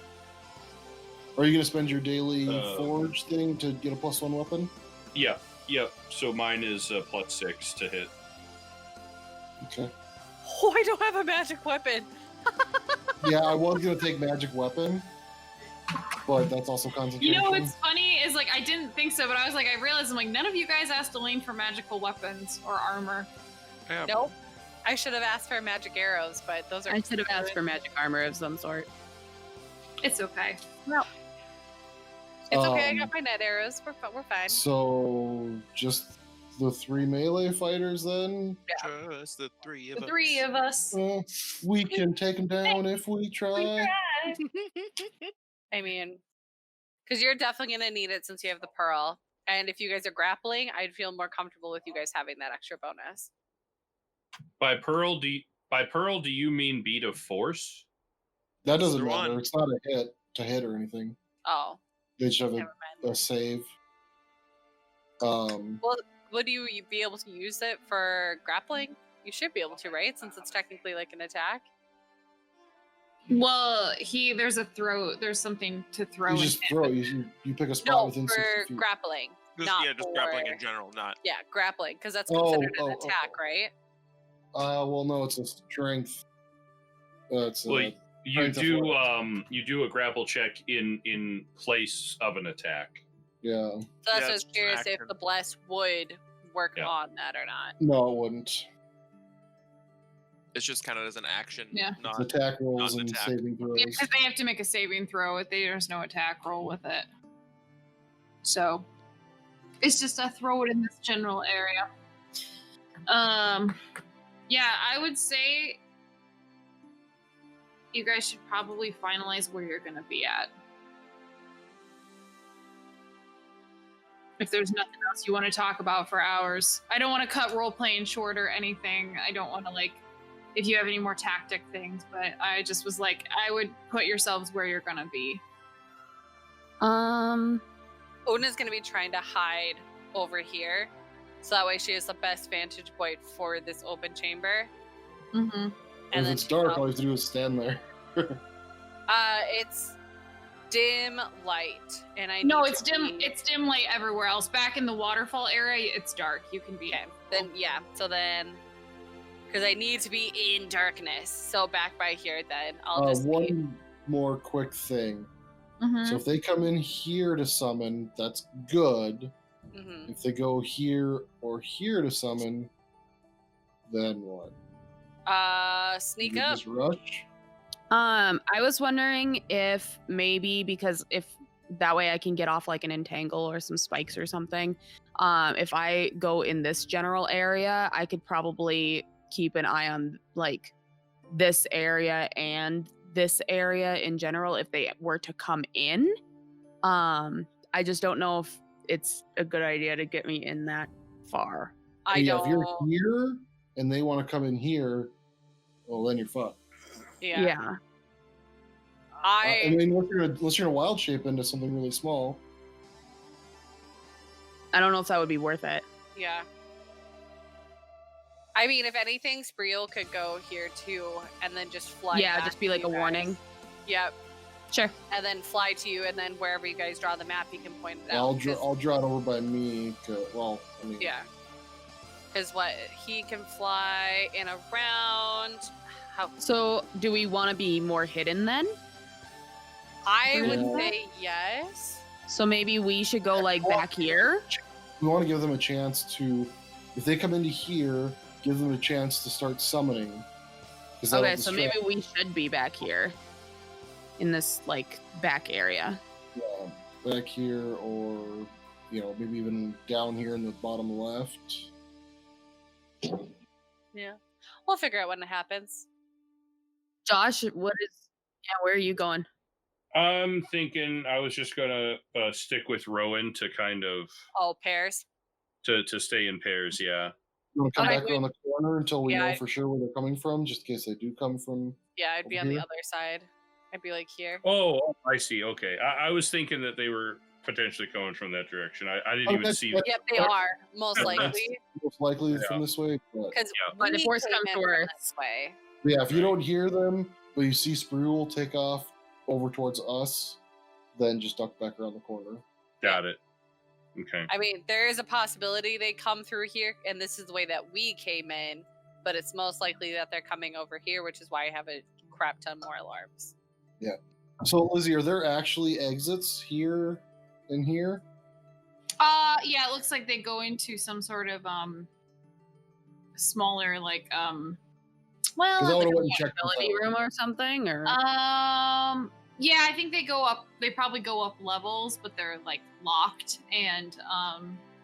are you gonna spend your daily Uh, forge thing to get a +1 weapon? Yeah. Yep. So mine is +6 to hit. Okay. oh, I don't have a magic weapon. Yeah, I was gonna take magic weapon, but that's also concentration. You know what's funny is like I didn't think so, but I was like I realized I'm like none of you guys asked Alayne for magical weapons or armor. Yeah. Nope. I should have asked for magic arrows, but those are. I should have asked for magic armor of some sort. It's okay. It's okay. I Um, got my net arrows. We're fine. So just the 3 melee fighters then? Just the 3 of The us. 3 of us. We can take them down if we try. I mean, because you're definitely gonna need it since you have the pearl, and if you guys are grappling, I'd feel more comfortable with you guys having that extra bonus. By pearl, do you mean beat of force? That doesn't Either matter. one. It's not a hit to hit or anything. Oh, They just have never a mind. save. Would you be able to use it for grappling? You should be able to, right? Since it's technically like an attack. Well, there's something to throw. You just in throw him. it. You pick a spot No, within for 60 feet. grappling. Just, not yeah, just for... grappling in general, not. Yeah, grappling, because that's Oh, considered an oh, attack, oh. right? Well, no, it's a strength. It's Well, you strength of do what? you do a grapple check in place of an attack. Yeah. So that's Yeah, what I was it's an curious if action. the bless would work Yeah. on that or not. No, it wouldn't. It's just kind of as an action. Yeah. It's Not. attack rolls not an and attack. saving Yeah, throws. because they have to make a saving throw. There's no attack roll with it. So it's just a throw it in this general area. Yeah, I would say you guys should probably finalize where you're gonna be at. If there's nothing else you want to talk about for hours. I don't want to cut role playing short or anything. I don't want to if you have any more tactic things, but I just was like, I would put yourselves where you're gonna be. Ona's going to be trying to hide over here, so that way she has the best vantage point for this open chamber. Mm-hmm. If it's dark, all you have to do is stand there. It's dim light, and I No, need it's to dim. be- It's dim light everywhere else. Back in the waterfall area, it's dark. You can be. Okay, then yeah. So then, because I need to be in darkness, so back by here, then I'll just be. One more quick thing. Mhm. So if they come in here to summon, that's good. Mhm. If they go here or here to summon, then what? Sneak Do they up. just rush? I was wondering if maybe because if that way I can get off like an entangle or some spikes or something. If I go in this general area, I could probably keep an eye on like this area and this area in general if they were to come in. I just don't know if it's a good idea to get me in that far. I Yeah, don't. if you're here and they want to come in here, well, then you're fucked. Yeah. I mean, unless you're gonna wild shape into something really small. I don't know if that would be worth it. Yeah. I mean, if anything, Spreel could go here too, and then just fly. Yeah, back just be to like you a guys. warning. Yep. Sure. And then fly to you, and then wherever you guys draw the map, you can point it out. I'll draw it over by me. Yeah. Because what he can fly in around. So, do we want to be more hidden then? I would Yeah. say yes. So maybe we should go like back here. We want to give them a chance to, if they come into here, give them a chance to start summoning. 'Cause that'll Okay, so maybe distract- we should be back here in this like back area. Yeah, back here, or maybe even down here in the bottom left. Yeah. We'll figure out when it happens. Josh, where are you going? I'm thinking I was just gonna stick with Rowan to kind of All pairs. to stay in pairs. Yeah. You want to come Okay, back around the corner until we Yeah, know for sure where they're coming from, just in case they do come from. Yeah, I'd be Over on the here? other side. I'd be like here. Oh, I see. Okay, I was thinking that they were potentially coming from that direction. I didn't even Okay, see but- that. Yep, they are most That's- likely. Most likely Yeah. from this way, but Because Yeah. But if worse comes to worse. this way. yeah, if you don't hear them, but you see Spreul take off over towards us, then just duck back around the corner. Got it. Okay. I mean, there is a possibility they come through here, and this is the way that we came in, but it's most likely that they're coming over here, which is why I have a crap ton more alarms. So, Lizzie, are there actually exits here and here? Yeah, it looks like they go into some sort of smaller well, 'Cause I like would've a went and checked this Ability out. room or something, or yeah, I think they go up. They probably go up levels, but they're like locked, and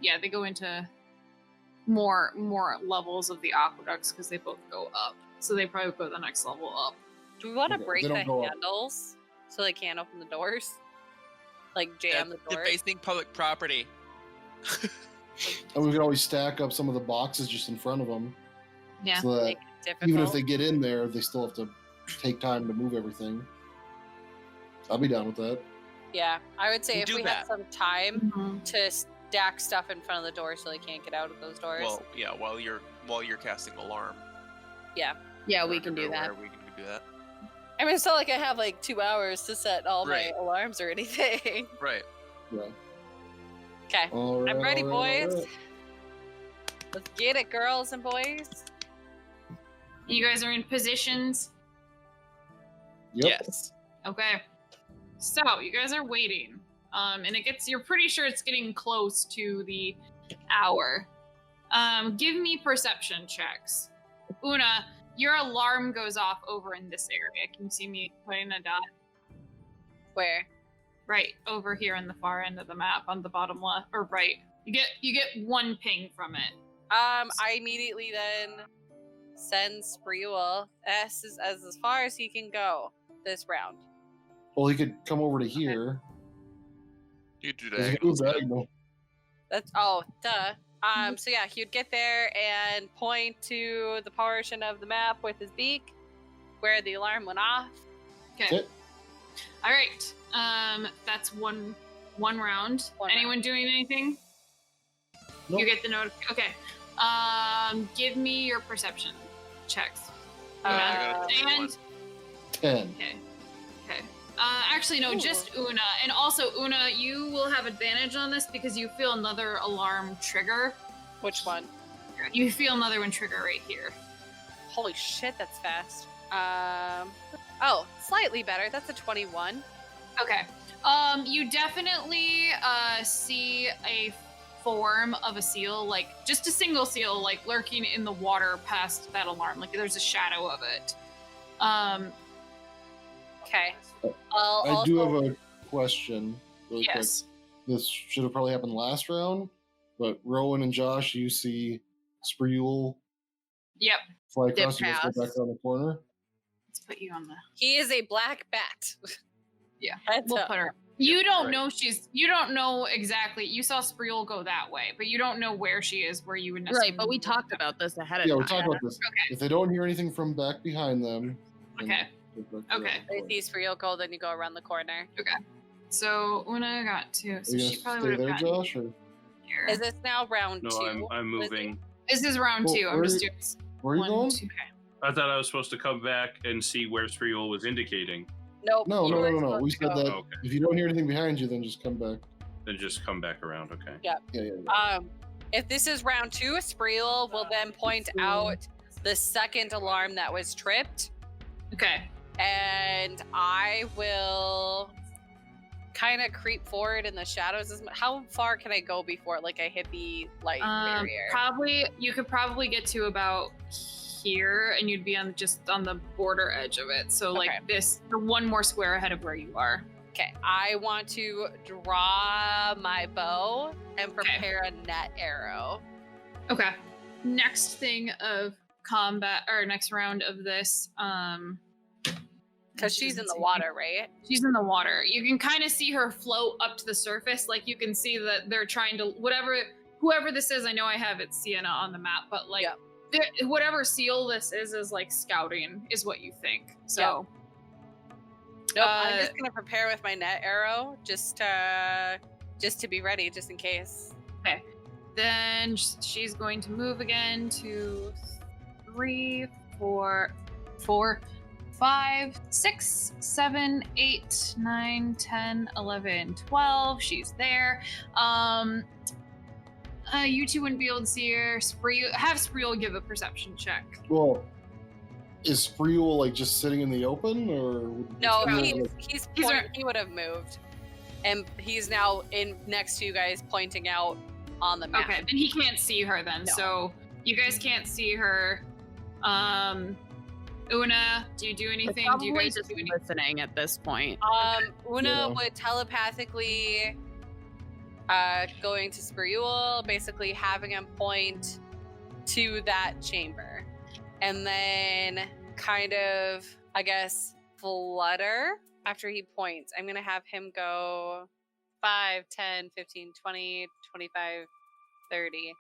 yeah, they go into more levels of the aqueducts because they both go up. So they probably go the next level up. Do we want to Okay, break they the don't go up. handles so they can't open the doors? Like jam the They're doors? facing public property. And we could always stack up some of the boxes just in front of them, Yeah. so that Make it difficult. even if they get in there, they still have to take time to move everything. I'll be down with that. Yeah, I would say You if do we that. had some time Mhm. to stack stuff in front of the door so they can't get out of those doors. Well, yeah, while you're casting alarm. yeah, we can do that. We can do that. I mean, it's not like I have like 2 hours to set all Right. my alarms or anything. Right. Yeah. Okay, All right, I'm ready, all right, all boys. right. Let's get it, girls and boys. You guys are in positions. Yep. Yes. Okay. So you guys are waiting. And you're pretty sure it's getting close to the hour. Give me perception checks. Una, your alarm goes off over in this area. Can you see me putting a dot? Where? Right over here on the far end of the map, on the bottom left or right. You get one ping from it. I immediately then send Spreewell as far as he can go this round. Well, he could come over to here. You do 'cause he that. can do diagonal. That's duh. So yeah, he would get there and point to the portion of the map with his beak where the alarm went off. Okay. All right. That's one round. Anyone doing anything? Nope. You get the note. Okay. Give me your perception checks. I got a And 10. okay. Actually, no, just Una. And also, Una, you will have advantage on this because you feel another alarm trigger. Which one? You feel another one trigger right here. Holy shit, that's fast. Slightly better. That's a 21. Okay. You definitely see a form of a seal, like just a single seal, like lurking in the water past that alarm. Like there's a shadow of it. Okay. I do have a question. Really Yes. quick. This should have probably happened last round, but Rowan and Josh, you see Spreewell Yep. fly Dip across. You guys go pass. back around the corner. Let's put you on the. He is a black bat. Yeah. Heads We'll up. put her. You don't right. know you don't know exactly. You saw Spreewell go that way, but you don't know where she is, where you would necessarily. Right, but we talked about this ahead of Yeah, time. we talked about this. Okay. If they don't hear anything from back behind them. then Okay. go back around Okay. the If corner. he's for real cold, then you go around the corner. So Una got 2, Are so you she gonna probably stay would there, have gotten Josh? Or here. Is this now round No, 2? I'm moving. This is round Well, 2. I'm where just you- doing where are you 1, going? 2. I thought I was supposed to come back and see where Spreewell was indicating. Nope. No. you were We supposed to said go. that Okay. if you don't hear anything behind you, then just come back. Then just come back around. Okay. Yeah. If this is round 2, Spreewell will then point out the second alarm that was tripped, Okay. and I will kind of creep forward in the shadows. How far can I go before I hit the light barrier? You could probably get to about here, and you'd be on the border edge of it. So Okay. the one more square ahead of where you are. Okay, I want to draw my bow and prepare a net arrow. Okay. Next thing of combat, or next round of this, Because she's in the water, right? She's in the water. You can kind of see her float up to the surface. Like you can see that they're trying to whoever this is. I know I have it Sienna on the map, but whatever seal this is like scouting is what you think. So Nope, I'm just gonna prepare with my net arrow just to be ready, just in case. okay. Then she's going to move again to 3, 4, 5, 6, 7, 8, 9, 10, 11, 12. She's there. You two wouldn't be able to see her. Have Spreewell give a perception check. Well, is Spreewell just sitting in the open, or? No, Spreewell, he would have moved, and he's now in next to you guys, pointing out on the map. Okay, then he can't see her then. No. So you guys can't see her. Una, do you do anything? Do you guys just do anything? listening at this point? Una Yeah. would telepathically going to Spreewell, basically having him point to that chamber. And then kind of, I guess, flutter after he points. I'm going to have him go 5, 10, 15, 20, 25, 30.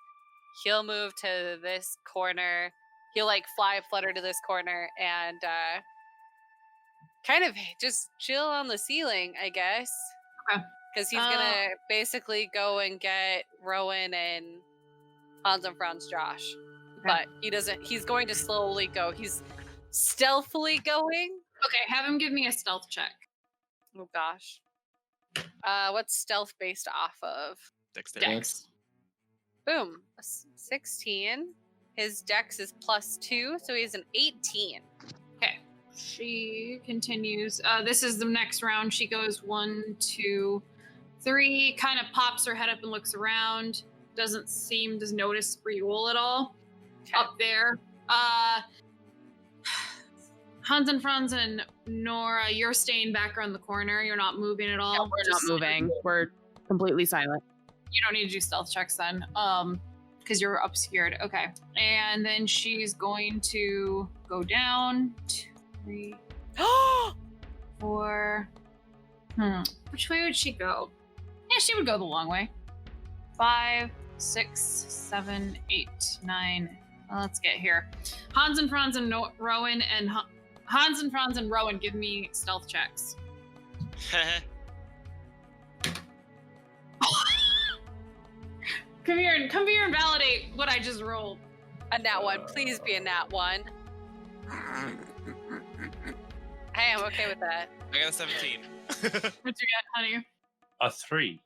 He'll move to this corner. He'll flutter to this corner and kind of just chill on the ceiling, I guess. Okay. Because he's gonna basically go and get Rowan and Hans and Franz Josh. Okay. But he doesn't, he's going to slowly go. He's stealthily going, Okay, have him give me a stealth check. Oh gosh. What's stealth based off of? Dexterity. Dex. Boom. 16. His dex is +2, so he's an 18. Okay. She continues. This is the next round. She goes 1, 2, 3. Kind of pops her head up and looks around. Doesn't seem to notice Briol at all. Okay. Up there. Hans and Franz and Nora, you're staying back around the corner. You're not moving at all. Yeah, we're not moving. We're completely silent. You don't need to do stealth checks then, because you're obscured. Okay. And then she's going to go down. 2, 3, 4. Which way would she go? Yeah, she would go the long way. 5, 6, 7, 8, 9. Let's get here. Hans and Franz and Rowan and Hans and Franz and Rowan, give me stealth checks. Come here and validate what I just rolled. A nat 1. Please be a nat 1. Hey, I'm okay with that. I got a 17. What you got, honey? A 3.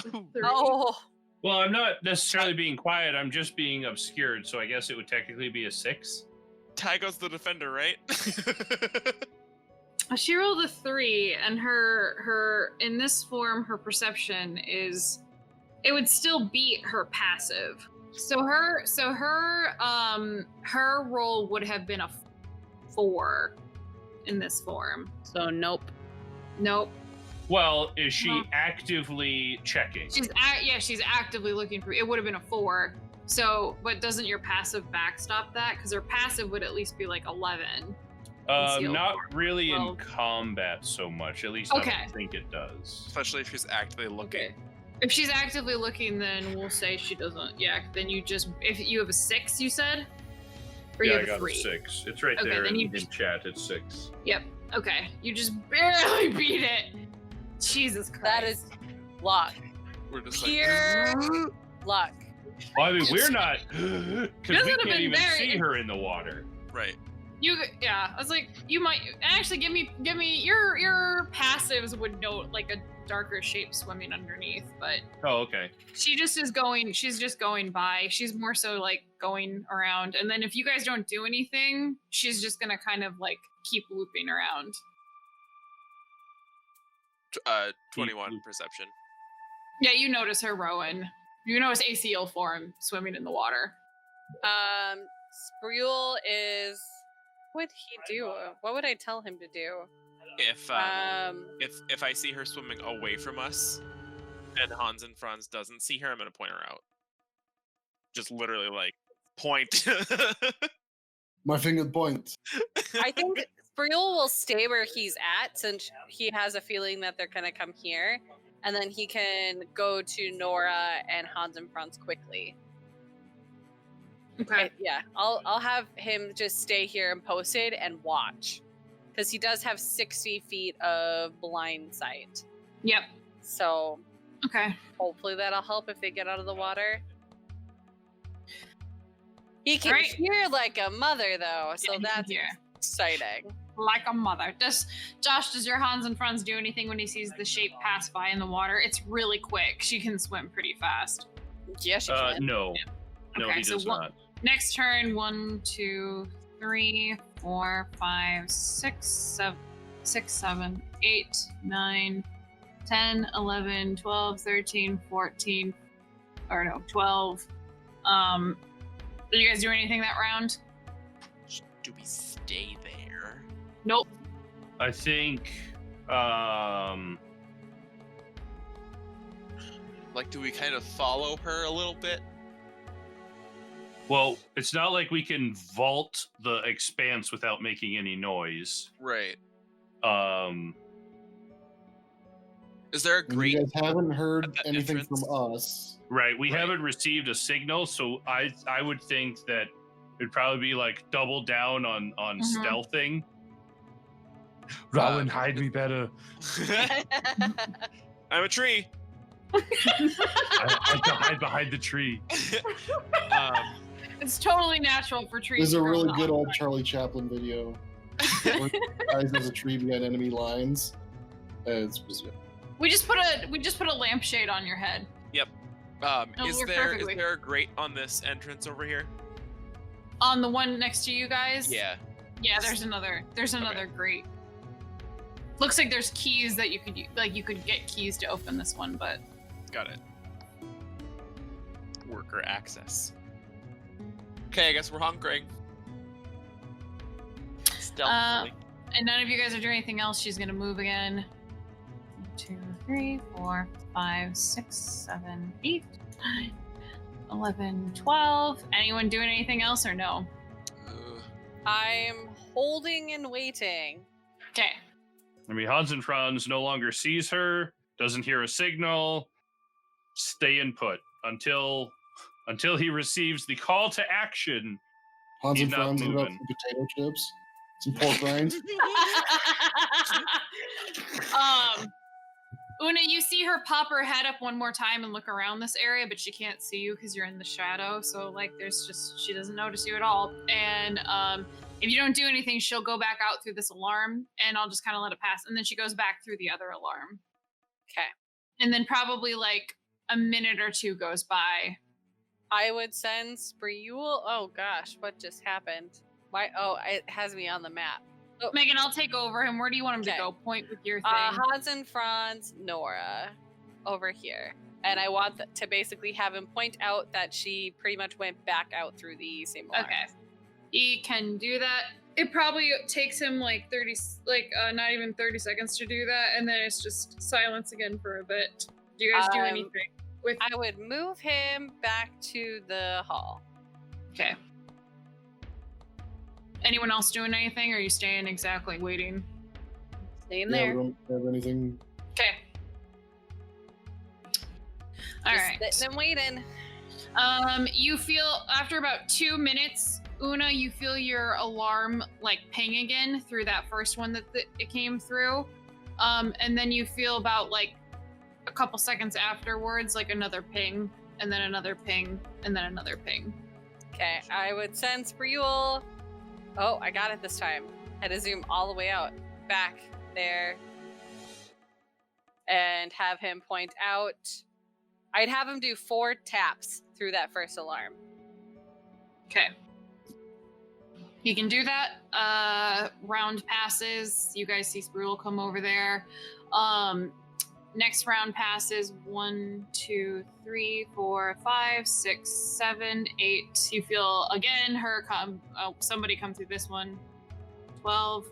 3. Oh. Well, I'm not necessarily being quiet. I'm just being obscured, so I guess it would technically be a 6. Tygo's the defender, right? She rolled a 3, and her in this form, her perception is, it would still beat her passive. So her roll would have been a 4 in this form. So nope. Well, is she actively checking? She's actively looking for. It would have been a 4. So, but doesn't your passive backstop that? Because her passive would at least be like 11. Not really in combat so much. At least I don't think it does. Especially if she's actively looking. Okay. If she's actively looking, then we'll say she doesn't. Yeah. Then you just, if you have a 6, you said. Or you Yeah, have I a got 3. a 6. It's right Okay, there then in you just- chat. It's 6. Yep. Okay. You just barely beat it. Jesus Christ. That is luck. We're just Pure luck. Well, I mean, we're not, because we would've can't been even very- see her in the water. right. Yeah. I was like, you might actually give me your passives would note like a darker shape swimming underneath, but Oh, okay. she's just going by. She's more so like going around, and then if you guys don't do anything, she's just gonna kind of like keep looping around. 21 perception. Yeah, you notice her, Rowan. You notice ACL form swimming in the water. Spriel is. What would he do? What would I tell him to do? If I see her swimming away from us, and Hans and Franz doesn't see her, I'm gonna point her out. Just literally like point. My finger point. I think Spriel will stay where he's at since he has a feeling that they're gonna come here, and then he can go to Nora and Hans and Franz quickly. Okay. Yeah, I'll have him just stay here and posted and watch, because he does have 60 feet of blind sight. Yep. So Okay. hopefully that'll help if they get out of the water. He can Right. hear like a mother though, so Yeah, he can that's hear. exciting. Like a mother. Josh, does your Hans and Franz do anything when he sees the shape pass by in the water? It's really quick. She can swim pretty fast. Yes, you can. No. No, Okay, he so does not. Next turn, 1, 2, 3, 4, 5, 6, 7, 8, 9, 10, 11, 12, 13, 14, or no, 12. Did you guys do anything that round? Do we stay there? Nope. I think, Like, do we kind of follow her a little bit? well, it's not like we can vault the expanse without making any noise. Right. Is there a And grate? you guys haven't at heard that anything entrance? from us. Right, we Right. haven't received a signal, so I would think that it'd probably be like double down on stealthing. Rowan, hide me better. I'm a tree. I can hide behind the tree. It's totally natural for trees. There's to a grow really on good the old Charlie Chaplin video. Eyes as a tree behind enemy lines. We just put a lampshade on your head. Yep. It'll Is work there perfectly. a grate on this entrance over here? On the one next to you guys? Yeah. Yeah, there's another grate. Looks like there's keys that you could get keys to open this one, but Got it. Worker access. Okay, I guess we're hunkering. Stealthily. and none of you guys are doing anything else. She's gonna move again. 1, 2, 3, 4, 5, 6, 7, 8, 9, 11, 12. Anyone doing anything else or no? I'm holding and waiting. Okay. I mean, Hans and Franz no longer sees her, doesn't hear a signal. Stay in put until he receives the call to action. Hans and He's not Franz give out moving. some potato chips, some pork rinds. Una, you see her pop her head up one more time and look around this area, but she can't see you because you're in the shadow. So like, she doesn't notice you at all. And if you don't do anything, she'll go back out through this alarm, and I'll just kind of let it pass. And then she goes back through the other alarm. Okay. And then probably like a minute or two goes by. I would send Spreul. Oh gosh, what just happened? Why? Oh, it has me on the map. Oh, Megan, I'll take over him. Where do you want him Okay. to go? Point with your thing. Hans and Franz, Nora, over here. And I want to basically have him point out that she pretty much went back out through the same alarm. Okay. He can do that. It probably takes him like not even 30 seconds to do that, and then it's just silence again for a bit. Do you guys do anything with? I would move him back to the hall. Okay. Anyone else doing anything, or are you staying exactly waiting? Staying Yeah, there. we don't have anything. Okay. All Just right. sitting and waiting. You feel after about 2 minutes, Una, you feel your alarm like ping again through that first one that it came through, and then you feel about like a couple seconds afterwards, like another ping, and then another ping, and then another ping. Okay, I would send Spreul. Oh, I got it this time. I had to zoom all the way out, back there, and have him point out. I'd have him do 4 taps through that first alarm. Okay. He can do that. Round passes. You guys see Sproul come over there. Next round passes 1, 2, 3, 4, 5, 6, 7, 8. You feel again her come. Somebody come through this one. 12.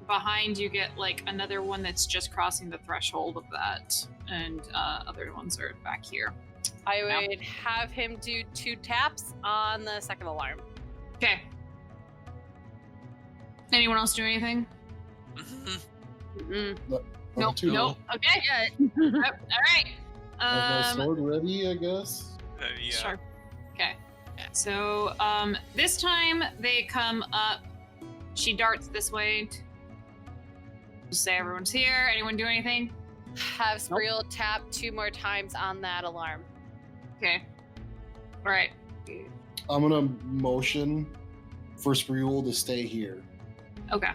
Behind you get like another one that's just crossing the threshold of that, and other ones are back here. I would have him do 2 taps on the second alarm. Okay. Anyone else do anything? Nope. Two. Nope. Okay. Yep. All right. Have my sword ready, I guess. Yeah. Sure. Okay. So this time they come up. She darts this way. Just say everyone's here. Anyone do anything? Have Spreul tap 2 more times on that alarm. Okay. All right. I'm gonna motion for Spreul to stay here. Okay.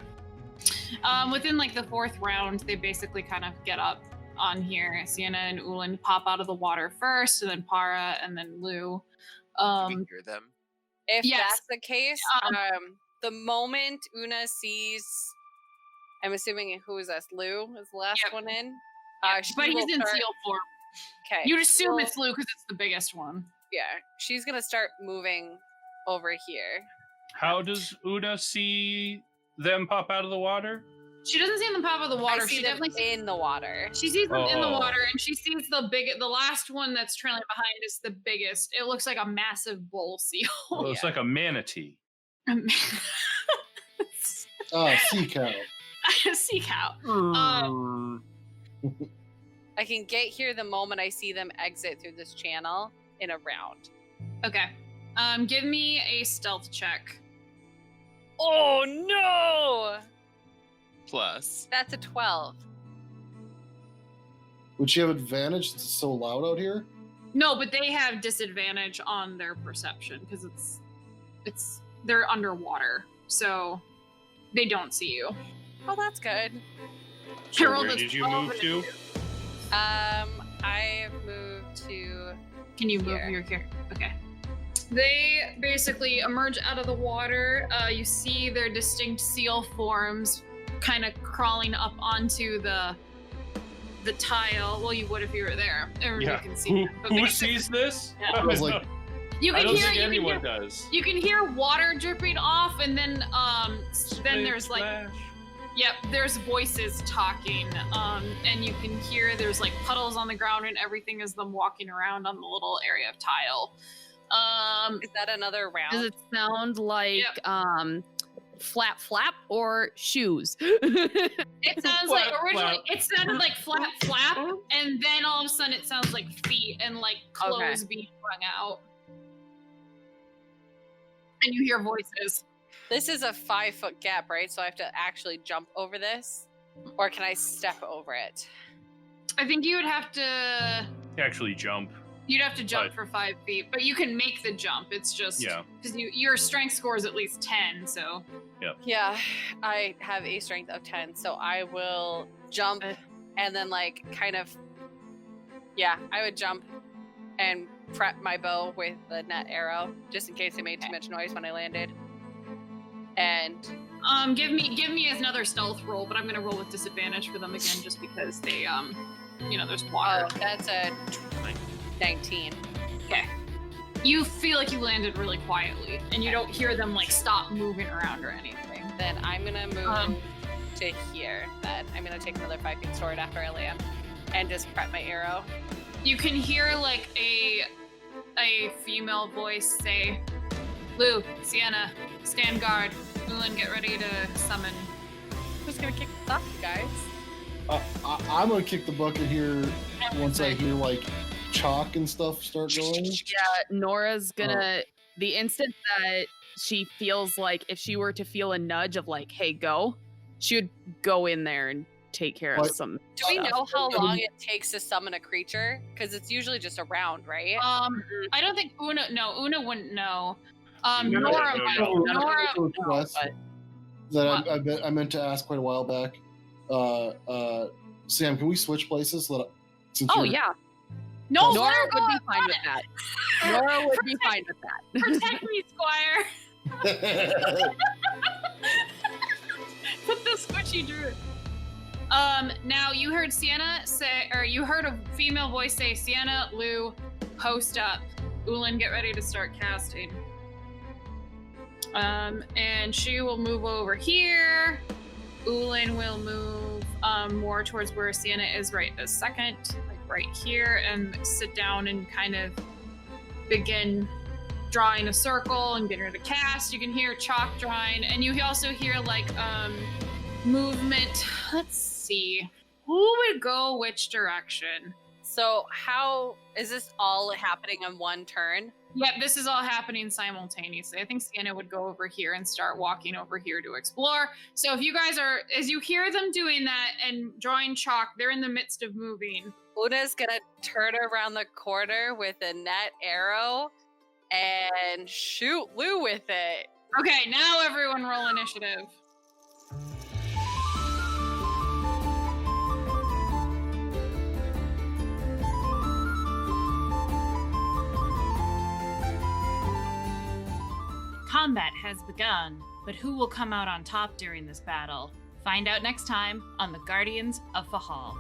Within like the 4th round, they basically kind of get up on here. Sienna and Ualan pop out of the water first, and then Para, and then Lou. Can we hear them? If Yes. that's the case, the moment Una sees, I'm assuming who is this? Lou is the last Yep. one in. She But he's will in start- seal form. Okay. You'd assume well, it's Lou because it's the biggest one. Yeah, she's gonna start moving over here. How does Una see them pop out of the water? She doesn't see them pop out of the water. I see She them definitely in the water. She sees them in the Oh. water, and she sees the last one that's trailing behind is the biggest. It looks like a massive bull seal. Well, it's like a manatee. Sea cow. Sea cow. I can get here the moment I see them exit through this channel in a round. Okay. Give me a stealth check. Oh no! Plus. That's a 12. Would she have advantage? It's so loud out here. No, but they have disadvantage on their perception because they're underwater. So They don't see you. Oh, that's good. So Harold where is did you 12 move to? I've moved to. Can you move Here. your character? Okay. They basically emerge out of the water. You see their distinct seal forms kind of crawling up onto the tile. Well, you would if you were there. Or Yeah. you can see Who, them. But who basically- sees this? Yeah. I was like, You I can don't hear. think You can anyone hear. does. You can hear water dripping off, and then there's like. Splash. Yep, there's voices talking, and you can hear there's like puddles on the ground and everything as them walking around on the little area of tile. Is that another round? Does it sound like Yep. flap flap or shoes? It sounds like Flap, originally flap. it sounded like flap flap, and then all of a sudden it sounds like feet and like clothes being wrung out. And you hear voices. This is a 5-foot gap, right? So I have to actually jump over this, or can I step over it? I think you would have to Actually jump. you'd have to jump Right. for 5 feet, but you can make the jump. It's just Yeah. because your strength score is at least 10, so Yeah, I have a strength of 10, so I will jump and then like kind of. Yeah, I would jump and prep my bow with the net arrow just in case it made too much noise when I landed. And give me another stealth roll, but I'm gonna roll with disadvantage for them again just because they there's water. oh, that's a 19. You feel like you landed really quietly, and you don't hear them like stop moving around or anything. Then I'm gonna move Um, to here. Then I'm gonna take another 5 feet sword after I land, and just prep my arrow. You can hear like a female voice say, "Lou, Sienna, stand guard. Ualan, get ready to summon." Who's gonna kick this off, you guys? I'm gonna kick the bucket here once I hear like chalk and stuff start going. Yeah, Nora's gonna. The instant that she feels like if she were to feel a nudge of like, "Hey, go," she would go in there and take care of What? some. Do we stuff. know how long it takes to summon a creature? Because it's usually just a round, right? I don't think Una wouldn't know. No, Nora no, might. no. Nora. A request that I meant to ask quite a while back. Sam, can we switch places? Since Oh you're- yeah, No, Nora let her would go. be fine with that. Nora would be fine with that. Protect me, Squire. Put the squishy druid. Now you heard Sienna say, or you heard a female voice say, "Sienna, Lou, post up. Ualan, get ready to start casting." And she will move over here. Ualan will move more towards where Sienna is right this second, like right here, and sit down and kind of begin drawing a circle and getting her to cast. You can hear chalk drawing, and you also hear like movement. Let's see. Who would go which direction? So how is this all happening in one turn? Yep, this is all happening simultaneously. I think Sienna would go over here and start walking over here to explore. So if you guys are, as you hear them doing that and drawing chalk, they're in the midst of moving. Una's gonna turn around the corner with a net arrow and shoot Lou with it. Okay, now everyone roll initiative. Combat has begun, but who will come out on top during this battle? Find out next time on the Guardians of Fehal.